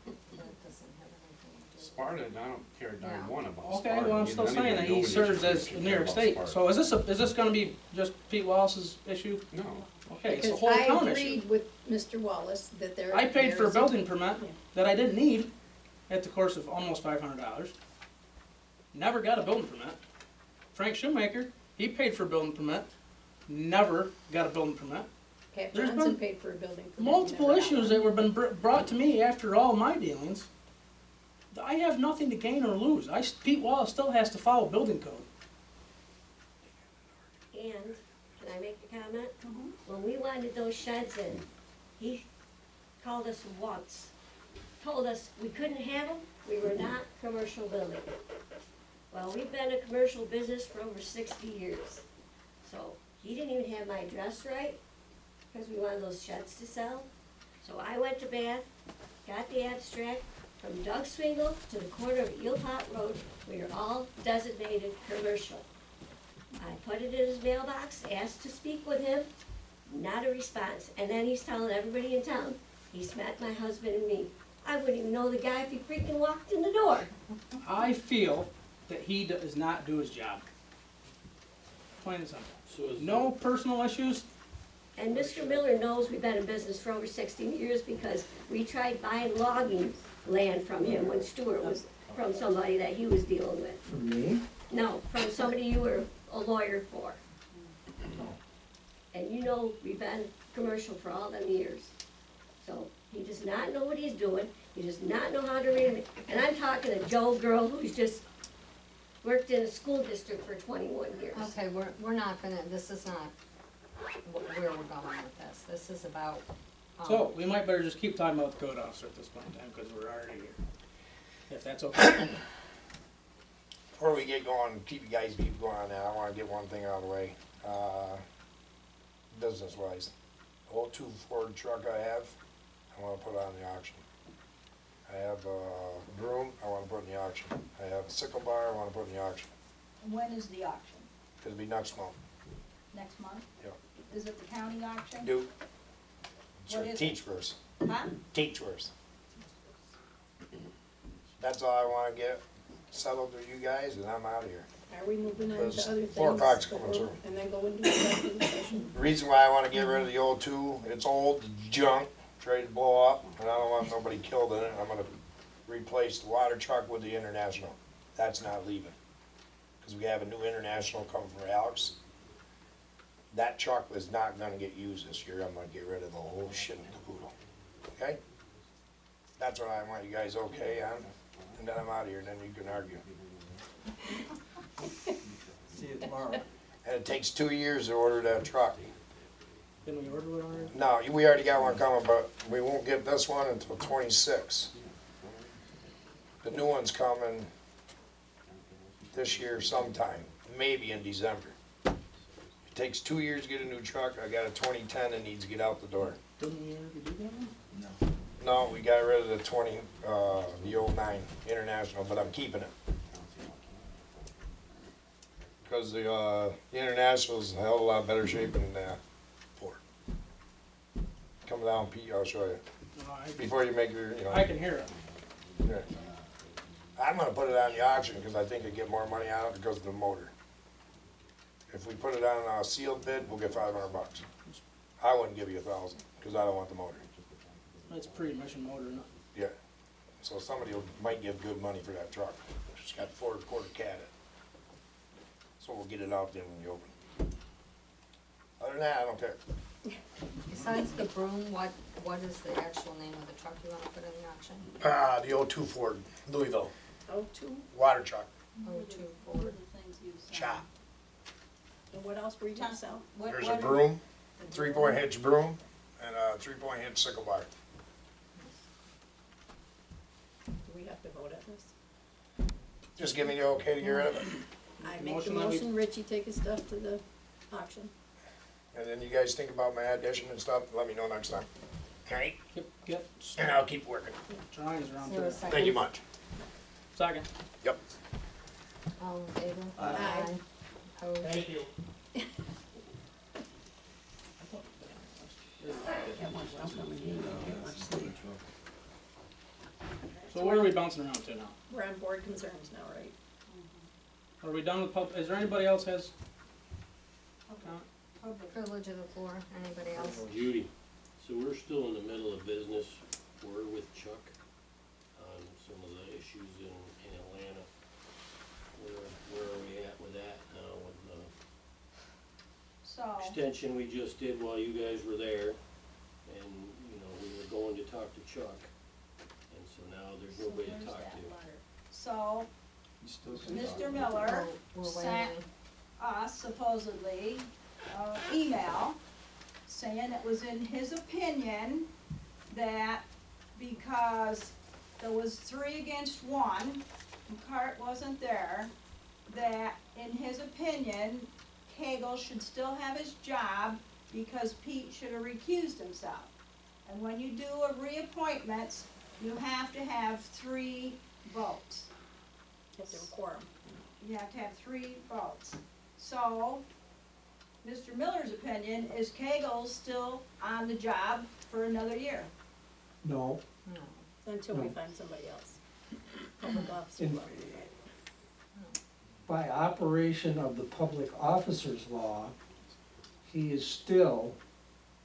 That doesn't have anything to do with. Sparta, I don't care darn one about Okay, Sparta. well, I'm Neither still saying anybody, that he nobody serves should as care New York about State. Sparta. So is this gonna be just Pete Wallace's issue? No. Okay, it's a Because whole I town issue. agreed with Mr. Wallace that there. I paid for a there is building permit Yeah. that I didn't need at the course of almost $500. Never got a building permit. Frank Shoemaker, he paid for a building permit, never got a building permit. Cap There's Johnson been paid for a building permit. Multiple never got issues one. that were brought to me after all my dealings. I have nothing to gain or lose. Pete Wallace still has to follow building code. And, can I make a comment? When we wanted those sheds in, he called us once, told us we couldn't have them, we were not commercial building. Well, we've been a commercial business for over 60 years. So, he didn't even have my address right, because we wanted those sheds to sell. So I went to Bath, got the abstract, from Doug Swingle to the corner of Eel Pot Road, we are all designated commercial. I put it in his mailbox, asked to speak with him, not a response. And then he's telling everybody in town, he's met my husband and me. I wouldn't even know the guy if he freaking walked in the door. I feel that he does not do his job. Plain and simple. No personal issues. And Mr. Miller knows we've been in business for over 16 years because we tried buying logging land from him when Stewart was from somebody that he was dealing with. For me? No, from somebody you were a lawyer for. And you know, we've been commercial for all them years. So he does not know what he's doing, he does not know how to read it. And I'm talking a Joe girl who's just worked in a school district for 21 years. Okay, we're not gonna, this is not where we're going with this. This is about, So, we might better just keep talking about the code officer at this point in time, because we're already here. If that's okay. Before we get going, keep you guys keep going on that, I wanna get one thing out of the way. Business wise, the old 2 Ford truck I have, I wanna put on the auction. I have a broom, I wanna put in the auction. I have a sickle bar, I wanna put in the auction. When is the auction? It'll be next month. Next month? Yep. Is it the county auction? Do. What is it? Teachworth. Huh? Teachworth. That's all I wanna get settled with you guys, and I'm out of here. Are we moving on to other Because things? 4 o'clock's coming before- through. And then go into executive session? The reason why I wanna get rid of the old 2, it's old, it's junk, it's ready to blow up, and I don't want nobody killed in it. I'm gonna replace the water truck with the International. That's not leaving. Cause we have a new International coming for Alex. That truck is not gonna get used this year. I'm gonna get rid of the whole shit and caboodle. Okay? That's what I want you guys okay on, and then I'm out of here, and then you can argue. See you tomorrow. And it takes 2 years to order that truck. Didn't we order it already? No, we already got one coming, but we won't get this one until 26. The new one's coming this year sometime, maybe in December. It takes 2 years to get a new truck. I got a 2010 that needs to get out the door. Didn't we already do that one? No, we got rid of the 20, the 09 International, but I'm keeping it. Because the International's a hell of a lot better shape than Ford. Come down, Pete, I'll show you. No, Before you make your, I can hear it. Yeah. I'm gonna put it on the auction because I think I get more money out of it because of the motor. If we put it on a sealed bid, we'll get $500. I wouldn't give you 1,000 because I don't want the motor. It's a pre-emission motor, no? Yeah. So somebody might give good money for that truck. It's got 4.25 cat in it. So we'll get it out there in the open. Other than that, I don't care. besides the broom, what is the actual name of the truck you wanna put in the auction? The 02 Ford, Louisville, Oh, 2? water truck, 02 Ford. shop. And what else were you gonna sell? There's a broom, 3-point hitch broom, and a 3-point hitch sickle bar. Do we have to vote at this? Just give me the okay to get rid of it. I make the Motion that we- motion, Richie take his stuff to the auction. And then you guys think about my addition and stuff, let me know next time. All right? Yep. And I'll keep working. Drawings around Is there a here. second? Thank you much. Second. Yep. All in favor? Aye. Opposed? Thank you. So where are we bouncing around to now? We're on board concerns now, right? Are we done with is there anybody else has? Privilege of the floor, anybody else? Judy, so we're still in the middle of business, we're with Chuck on some of the issues in Atlanta. Where are we at with that now, with the So, extension we just did while you guys were there? And, you know, we were going to talk to Chuck, and so now there's nobody to talk to. so Mr. Oh, Miller we're sent waiting. us supposedly email saying it was in his opinion that because there was 3 against 1, and Cart wasn't there, that in his opinion, Cagle should still have his job because Pete should have recused himself. And when you do a reappointments, you have to have 3 votes. Have to have a quorum. You have to have 3 votes. So, Mr. Miller's opinion is Cagle's still on the job for another year. No, No. Until we No. find somebody else. Public officer. in, by operation of the public officers law, he is still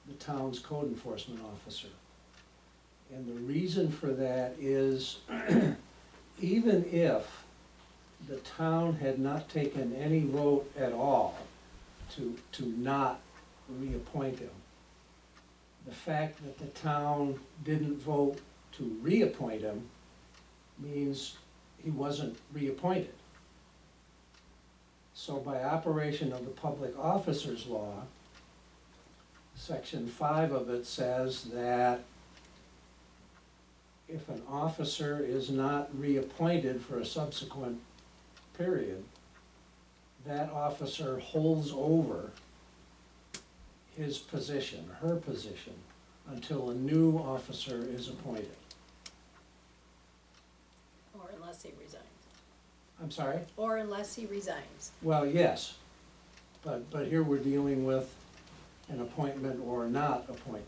the town's code enforcement officer. And the reason for that is, even if the town had not taken any vote at all to not reappoint him. The fact that the town didn't vote to reappoint him means he wasn't reappointed. So by operation of the Public Officers Law, Section 5 of it says that if an officer is not reappointed for a subsequent period, that officer holds over his position, her position, until a new officer is appointed. Or unless he resigns. I'm sorry? Or unless he resigns. Well, yes, but here we're dealing with an appointment or not appointment.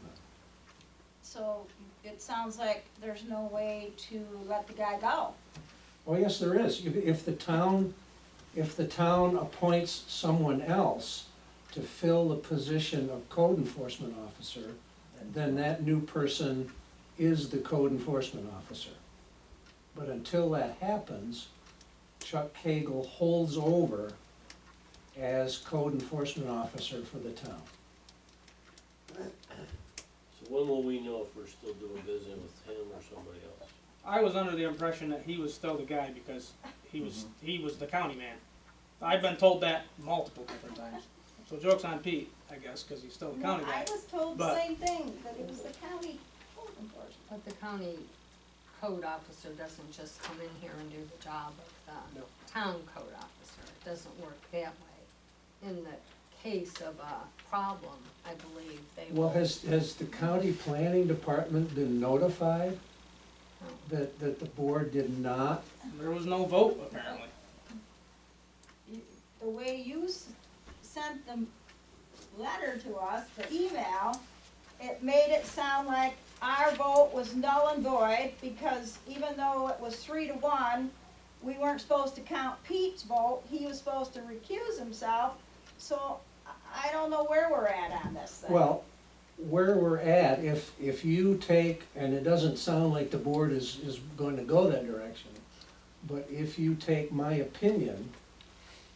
So it sounds like there's no way to let the guy go. Oh, yes, there is. If the town appoints someone else to fill the position of code enforcement officer, then that new person is the code enforcement officer. But until that happens, Chuck Cagle holds over as code enforcement officer for the town. So when will we know if we're still doing business with him or somebody else? I was under the impression that he was still the guy because he was the county man. I've been told that multiple different times. So joke's on Pete, I guess, because he's still the county No, guy. I was told the But- same thing, that it was the county code enforcement. But the county code officer doesn't just come in here and do the job of the No. town code officer. It doesn't work that way. In the case of a problem, I believe they will. Well, has the county planning department been notified No. that the board did not? There was no vote, apparently. The way you sent the letter to us, the email, it made it sound like our vote was null and void, because even though it was 3-1, we weren't supposed to count Pete's vote, he was supposed to recuse himself, so I don't know where we're at on this thing. Well, where we're at, if you take, and it doesn't sound like the board is going to go that direction, but if you take my opinion,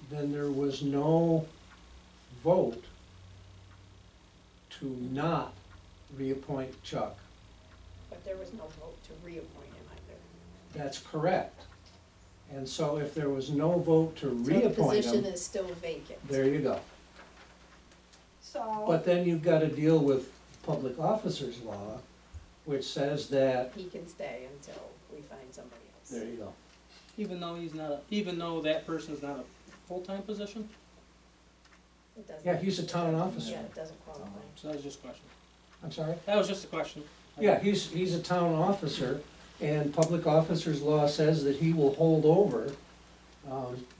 then there was no vote to not reappoint Chuck. But there was no vote to reappoint him either. That's correct. And so if there was no vote to So the reappoint position him, is still vacant. there you go. So, But then you've got to deal with Public Officers Law, which says that, He can stay until we find somebody else. there you go. Even though that person's not a full-time position? It doesn't. Yeah, he's a town officer. Yeah, it doesn't qualify. So that was just a question. I'm sorry? That was just a question. Yeah, he's a town officer, and Public Officers Law says that he will hold over,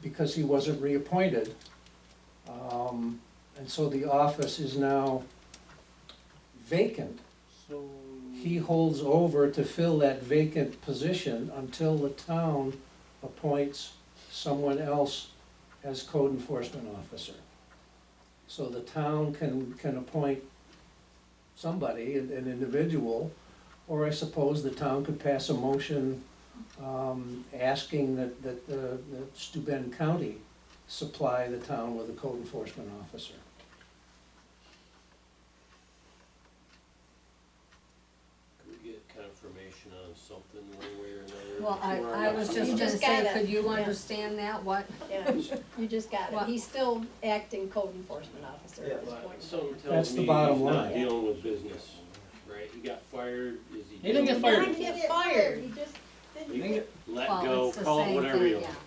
because he wasn't reappointed. And so the office is now vacant. So, He holds over to fill that vacant position until the town appoints someone else as code enforcement officer. So the town can appoint somebody, an individual, or I suppose the town could pass a motion asking that Steuben County supply the town with a code enforcement officer. Could we get confirmation on something one way or another? Well, before our I was next just You gonna just say, got it. could you Yeah. understand that, what? Yeah, you just got Well- it. He's still acting code enforcement officer at this But point. something That's tells the me bottom he's not line. dealing with business, right? He got fired, is he? He didn't get fired. he didn't get fired, he just You didn't think get. it- Let Well, go, it's the call it same whatever thing, you yeah. want.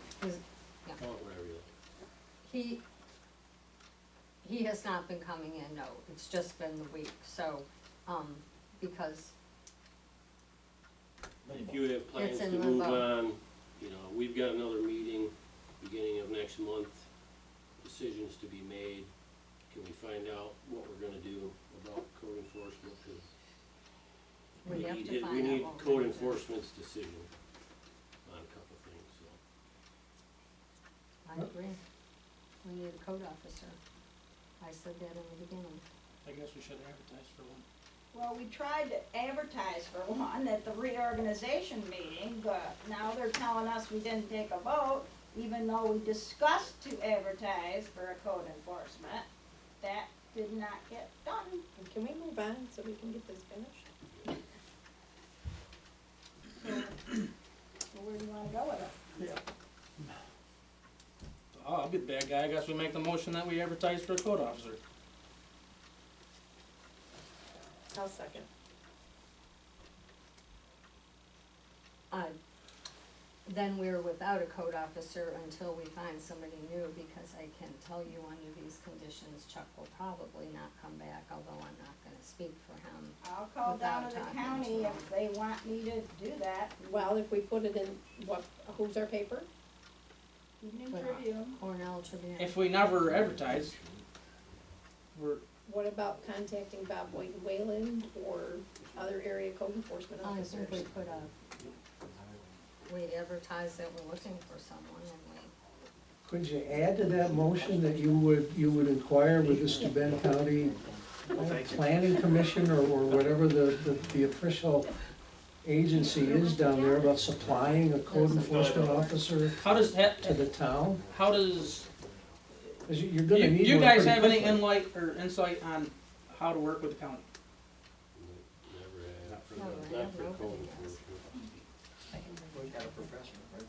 Yeah. Call it whatever you want. He has not been coming in, no, it's just been the week, so, because, If you have plans It's to in move limbo. on, you know, we've got another meeting, beginning of next month, decisions to be made. Can we find out what we're gonna do about code enforcement? 'Cause we have to need- find out We need what we're code gonna do. enforcement's decision on a couple things, so. I agree, we need a code officer, I said that in the beginning. I guess we should advertise for one. Well, we tried to advertise for one at the reorganization meeting, but now they're telling us we didn't take a vote, even though we discussed to advertise for a code enforcement, that did not get done. Can we move on so we can get this finished? So where do you wanna go with it? Oh, I'll be the bad guy. I guess we make the motion that we advertise for a code officer. I'll second. Then we're without a code officer until we find somebody new, because I can tell you under these conditions, Chuck will probably not come back, although I'm not gonna speak for him. I'll call down to the Without talking county to if they want me to do that. Well, if we put it in, who's our paper? Evening Well, Tribune. Cornell Tribune. If we never advertise, we're, What about contacting Bob Wayland or other area code enforcement I officers? think we put we advertise that we're looking for someone and Could you add to that motion that you would inquire with the Steuben County Planning Commission or whatever the official agency is down there about supplying a code enforcement officer how does that, to the town? how does, 'Cause you're gonna need you one guys pretty have any quickly. insight on how to work with the county? Never have. No, Not for nobody code does. enforcement. We got a professional, right?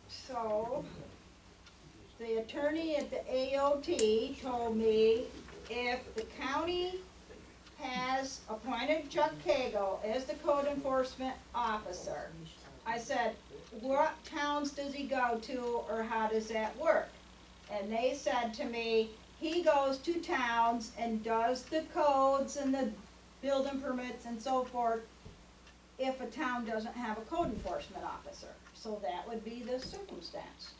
So, the attorney at the AOT told me if the county has appointed Chuck Cagle as the code enforcement officer, I said, what towns does he go to or how does that work? And they said to me, he goes to towns and does the codes and the building permits and so forth if a town doesn't have a code enforcement officer. So that would be the circumstance.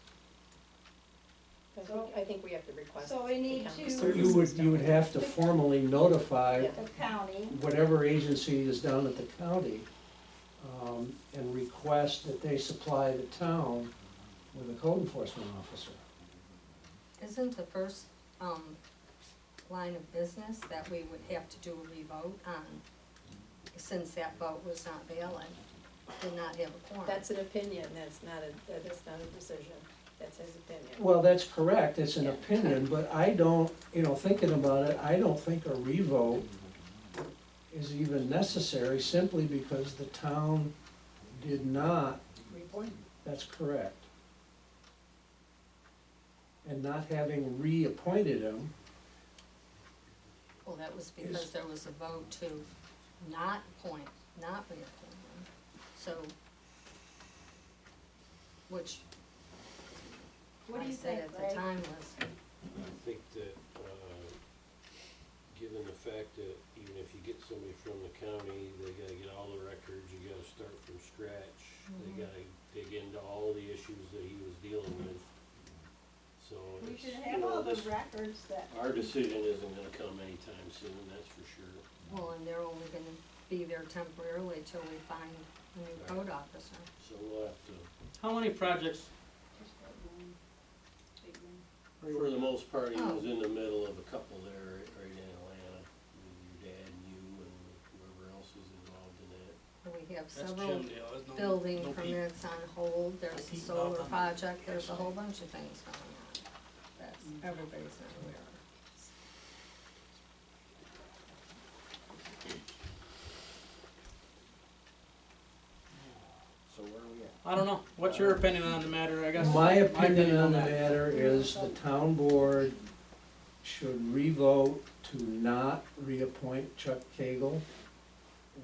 I think we have to request. So we need the county to- So services you would have to formally notify Yeah. The county, whatever agency is down at the county, and request that they supply the town with a code enforcement officer. isn't the first, line of business that we would have to do a revote on, since that vote was not valid, did not have a quorum. That's an opinion, that's not a decision, that's his opinion. Well, that's correct, it's an opinion, but I don't, thinking about it, I don't think a revote is even necessary simply because the town did not, Reappoint. that's correct. And not having reappointed him, Well, that was because there was a vote to not reappoint him, so, which what do I you said think, at Ray? the time was, I think that, given the fact that even if you get somebody from the county, they gotta get all the records, you gotta start from scratch. They gotta dig into all the issues that he was dealing with. So We it's, should you have know, all the this, records that, our decision isn't gonna come anytime soon, that's for sure. well, and they're only gonna be there temporarily till we find a new code officer. So we'll have to, How many projects? for the most part, he Oh. was in the middle of a couple there right in Atlanta, with your dad and you and whoever else was involved in that. We have That's several Jim Dale, there's no. building no Pete. permits on hold, there's a Pete solar Bob on that. project, there's a whole bunch of things going on that everybody's not aware of. So where are we at? I don't know, what's your opinion on the matter, I guess? my opinion on the that. matter is the town board should revote to not reappoint Chuck Cagle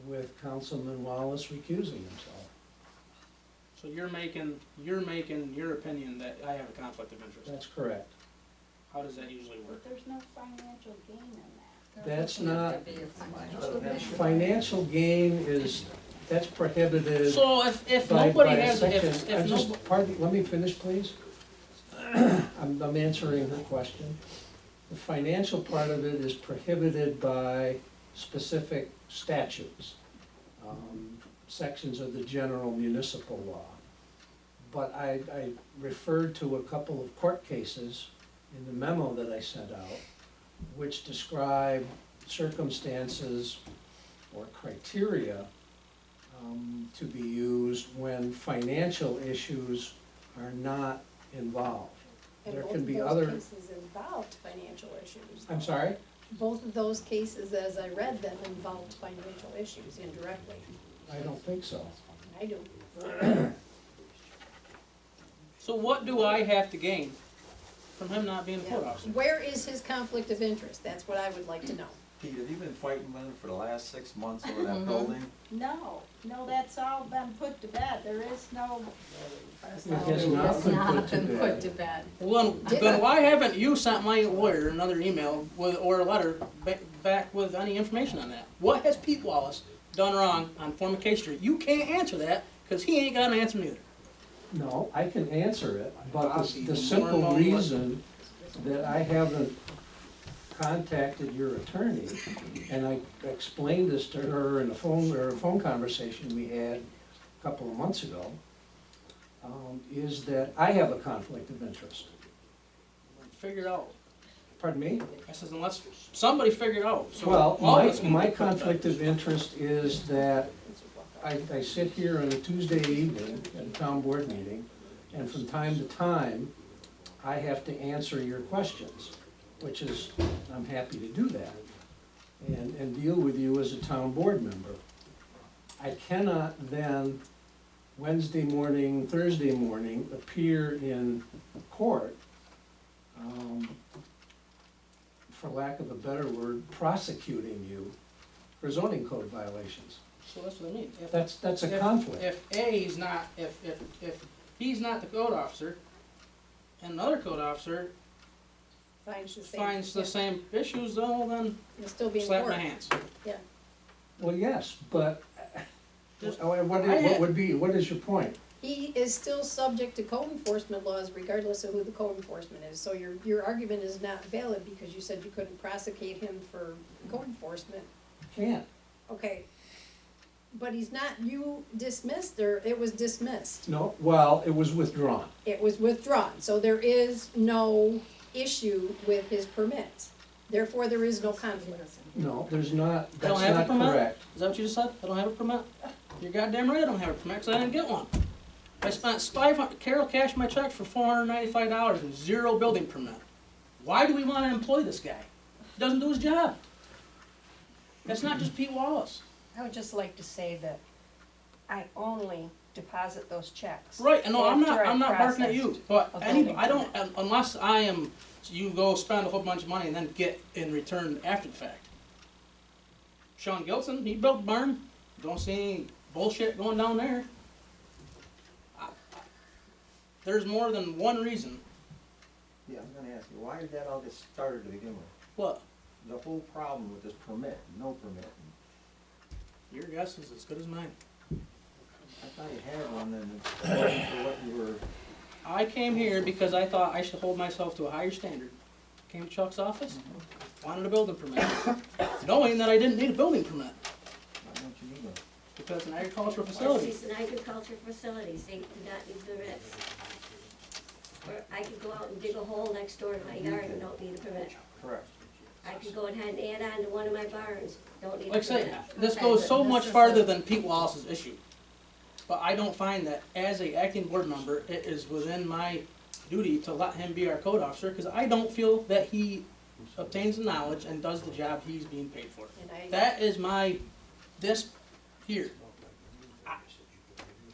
with Councilman Wallace recusing himself. So you're making your opinion that I have a conflict of interest. That's correct. How does that usually work? but there's no financial gain in that. There That's doesn't have not- to be a financial gain. Financial gain that's prohibited So if by nobody a has, section. if no, Pardon, let me finish, please. I'm answering her question. The financial part of it is prohibited by specific statutes, sections of the general municipal law. But I referred to a couple of court cases in the memo that I sent out, which describe circumstances or criteria to be used when financial issues are not involved. And There both can of be those other, cases involved financial issues. I'm sorry? Both of those cases, as I read them, involved financial issues indirectly. I don't think so. I do. So what do I have to gain from him not being a code officer? Where is his conflict of interest? That's what I would like to know. Pete, have you been fighting Lynn for the last 6 months over that building? No, that's all been put to bed, there is no. It has not been put to bed. Well, then why haven't you sent my lawyer another email with, or a letter back with any information on that? What has Pete Wallace done wrong on Former K Street? You can't answer that, cause he ain't got an answer neither. No, I can answer it, but Obviously, the more simple involved. reason that I haven't contacted your attorney, and I explained this to her in a phone conversation we had a couple of months ago, is that I have a conflict of interest. Figure it out. Pardon me? I says, unless somebody figure it out. So Well, all of us can my put that. conflict of interest is that I sit here on a Tuesday evening at a town board meeting, and from time to time, I have to answer your questions, which is, I'm happy to do that, and deal with you as a town board member. I cannot then, Wednesday morning, Thursday morning, appear in court, for lack of a better word, prosecuting you for zoning code violations. So that's what I mean. If- That's a if- conflict. If A's not, if he's not the code officer, and another code officer finds the same issues, then You'll still be in slap court. my hands. Yeah. Well, yes, but Just- what is your point? He is still subject to code enforcement laws regardless of who the code enforcement is. So your argument is not valid because you said you couldn't prosecute him for code enforcement. Can't. Okay. But he's not, you dismissed, or it was dismissed. No, well, it was withdrawn. It was withdrawn, so there is no issue with his permits. Therefore, there is no conflict. No, there's not, I don't that's have a not permit? correct. Is that what you just said? I don't have a permit? You're goddamn right I don't have a permit, 'cause I didn't get one. I spent Carol cashed my check for $495 and 0 building permit. Why do we wanna employ this guy? He doesn't do his job. That's not just Pete Wallace. I would just like to say that I only deposit those checks. Right, and no, I'm after I not barking at you, processed but a any, building I don't, permit. unless I am, you go spend a whole bunch of money and then get in return after the fact. Sean Gilson, he built the barn, don't see any bullshit going down there. There's more than one reason. Yeah, I'm gonna ask you, why did that all get started to begin with? What? The whole problem with this permit, no permit. Your guess is as good as mine. I thought you had one and it wasn't for what you were, I came here because I thought I should hold myself to a higher standard. Came to Chuck's office, wanted a building permit, knowing that I didn't need a building permit, why don't you need one? because an agricultural facility. It's an agricultural facilities, they do not need permits. Or I could go out and dig a hole next door to my yard and don't need a permit. Correct. I could go ahead and add on to one of my barns, don't need a Like I permit. say, this goes so much farther than Pete Wallace's issue. But I don't find that as a acting board member, it is within my duty to let him be our code officer, because I don't feel that he obtains the knowledge and does the job he's being paid for. That is this here.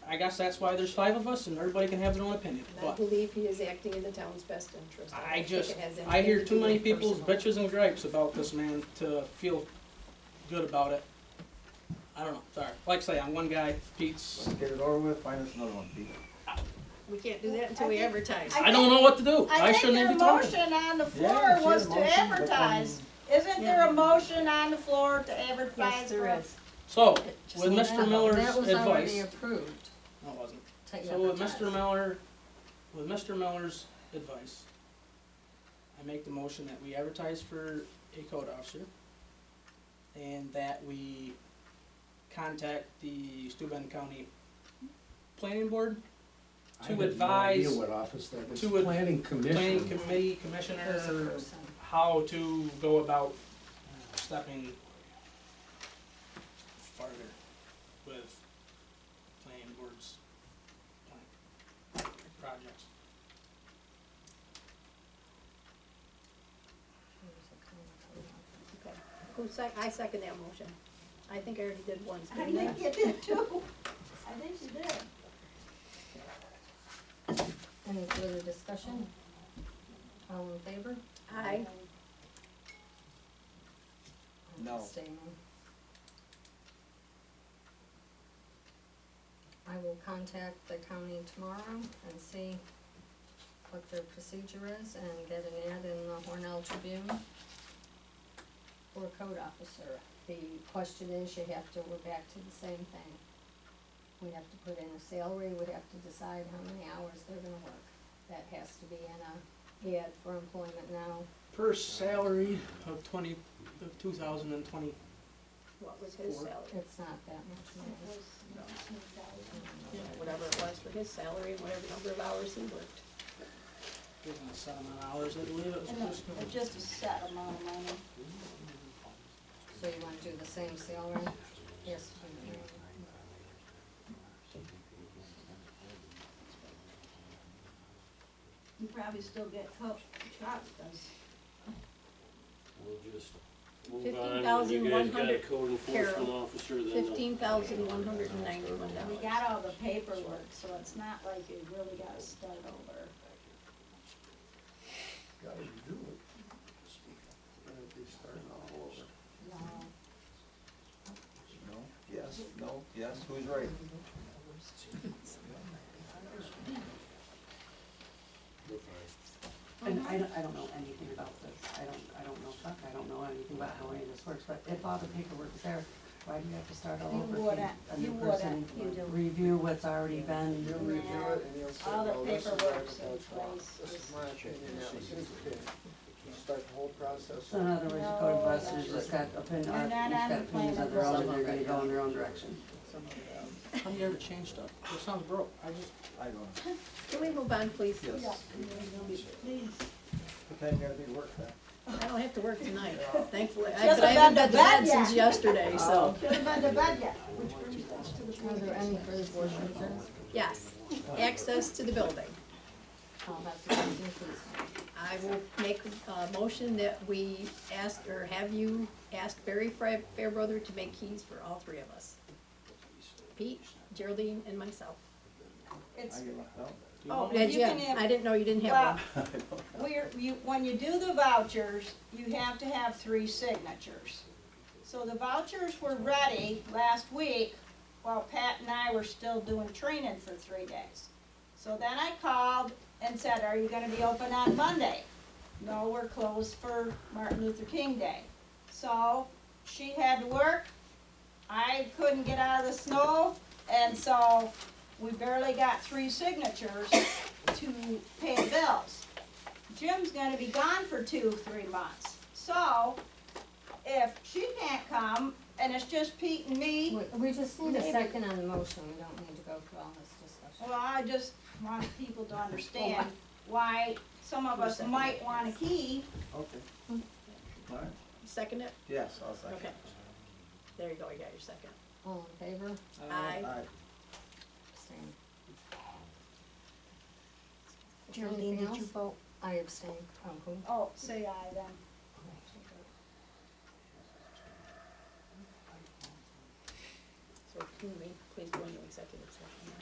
I guess that's why there's 5 of us and everybody can have their own opinion, And I but believe he is acting in the town's best interest. I don't think just, it has I hear anything to too do many with people's personal. bitches and gripes about this man to feel good about it. I don't know, sorry. Like I say, I'm one guy, Pete's, Let's get it over with, find us another one, Pete. We can't do that until we advertise. I don't know what to do. I I think shouldn't their even be talking. motion on the Yeah, floor she was had a to motion, but, advertise. Isn't there a motion on the floor to advertise? Yes, there for- is. So, Just with so Mr. you know, Miller's that was already advice, approved. no, it wasn't. to So with advertise. Mr. Miller's advice, I make the motion that we advertise for a code officer and that we contact the Steuben County Planning Board I to have no advise idea what office that is. to a Planning planning commission. committee commissioner There's a person. how to go about stepping farther with planning boards projects. I second that motion. I think I already did once, I didn't I? think you did too. I think you did. Any further discussion? All in favor? Aye. I'm No. abstaining. I will contact the county tomorrow and see what their procedure is and get an ad in the Hornell Tribune for a code officer. The question is, we're back to the same thing. We have to put in a salary, we have to decide how many hours they're gonna work. That has to be in a ad for employment now. Per salary of 2020. What was his salary? It's not that much money. Whatever it was for his salary and whatever number of hours he worked. Given a set amount of hours, I believe it was supposed to be. Just a set amount of money. So you wanna do the same salary? Yes. You probably still get chopped, cause We'll just move on, when you guys got a code enforcement officer, then they'll- $15,191. we got all the paperwork, so it's not like you really gotta start over. Gotta do it. Gotta be starting all over. No. No, yes, no, yes, who's right? We're fine. And I don't know anything about this, I don't know Chuck, I don't know anything about how any of this works, but if all the paperwork's there, why do you have to start all You over? wouldn't. Can't a new You person wouldn't. You do. review what's already been? You'll review it and you'll say, All the well, this is paperwork's right, in that's wrong. place. This is my opinion, now, as soon as you can, you start the whole process. So in other words, the code enforcement just got opinion, You're each not got on the opinions of their own, and they're gonna go in their own direction. How do you ever change stuff? It sounds broke, I just. I don't. Can we move on, please? Yes. Please. But then you gotta be worked on. I don't have to work tonight, thankfully. Should've I haven't been been to to bed bed since yet. yesterday, so. Should've been to bed yet, which brings us to the. Are there any further questions? Yes, access to the building. I'll have to listen, please. I will make a motion that we ask, or have you ask Barry Fairbrother to make keys for all three of us. Pete, Geraldine, and myself. It's, Oh, you did you? can have- I didn't know you didn't have one. when you do the vouchers, you have to have 3 signatures. So the vouchers were ready last week while Pat and I were still doing training for 3 days. So then I called and said, are you gonna be open on Monday? No, we're closed for Martin Luther King Day. So she had to work, I couldn't get out of the snow, and so we barely got 3 signatures to pay the bills. Jim's gonna be gone for 2-3 months. So, if she can't come, and it's just Pete and me, We just need a Maybe. second on the motion, we don't need to go through all this discussion. well, I just want people to understand why some of us might want a key. Okay. All right, Second it? yes, I'll second. Okay. There you go, you got your second. All in favor? Aye. Abstain. Geraldine, Anything did you else? vote? I abstain. Oh, who? Oh, say aye then. So can we please go into executive session?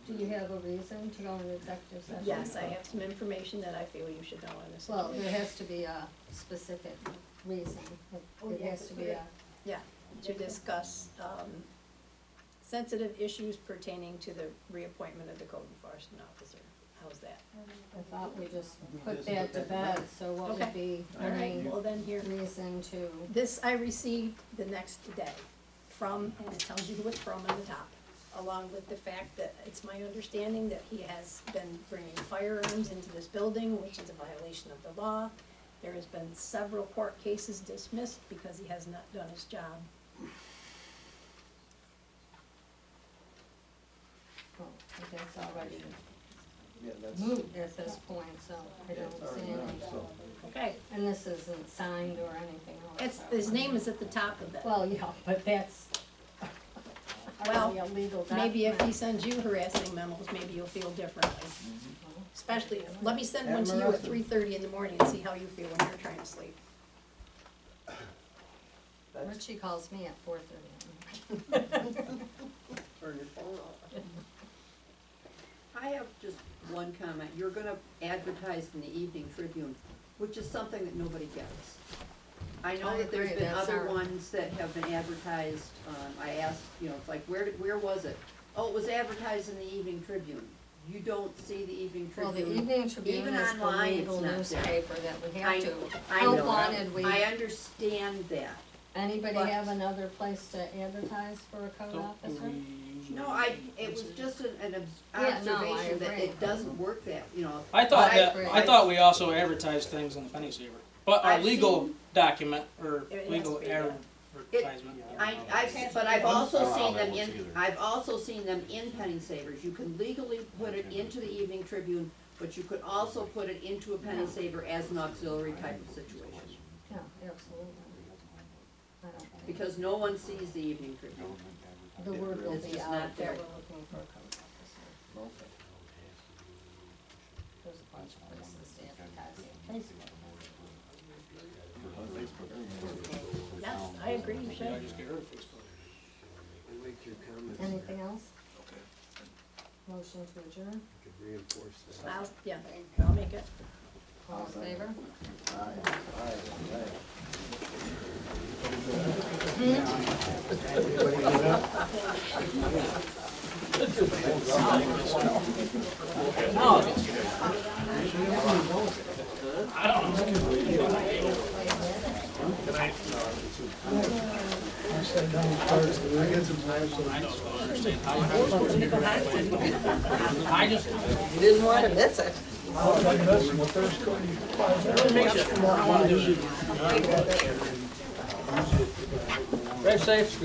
Do you have a reason to go into executive session? Yes, I have some information that I feel you should know in this. Well, there has to be a specific reason. It has to be a, Yeah, to discuss, sensitive issues pertaining to the reappointment of the code enforcement officer. How's that? I thought we just put that to bed, so what would Okay. be All right, any well then here, reason to? this I received the next day from, and it tells you who it's from on the top, along with the fact that it's my understanding that he has been bringing firearms into this building, which is a violation of the law. There has been several court cases dismissed because he has not done his job. Oh, that's already Yeah, that's. moved at this point, so I Yeah, it's don't see already done, any. so. Okay, And this isn't signed or anything else? his name is at the top of it. Well, yeah, but that's Well, already a legal maybe if he document. sends you harassing memos, maybe you'll feel differently. Mm-hmm. Especially, let me send one to you at 3:30 in the morning and see how you feel when you're trying to sleep. Richie calls me at 4:30. Turn your phone off. I have just one comment. You're gonna advertise in the Evening Tribune, which is something that nobody gets. I know I that there's agree, been that's other our- ones that have been advertised, I asked, you know, it's like, where was it? Oh, it was advertised in the Evening Tribune. You don't see the Evening Well, Tribune. the Evening Tribune Even is the online, it's legal not there. newspaper that we I- have to. I How know. wanted we, I understand that. anybody but- have another place to advertise for a code officer? No, it was just an Yeah, no, I observation that agree. it doesn't work that, you know. I thought but that, agree. I thought we also advertised things in the penny saver, but our I've legal seen- document, or It has legal to be, yeah. advertisement. But I've also don't know seen how them that in, works either. I've also seen them in penny savers. You can legally put it into the Evening Tribune, but you could also put it into a penny saver as an auxiliary type of situation. Yeah, absolutely. I don't think- Because no one sees the Evening Tribune. The word will It's be just out not that there. we're looking for a code officer. There's a bunch of places to advertise it. Facebook. Yes, I agree, you I should. just get rid of Facebook. Anything else? Motion to adjourn, I'll make it. all in favor? I just, You didn't wanna miss it. drive safe.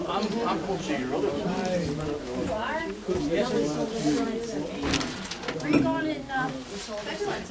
I'm cool. Where you going in, February?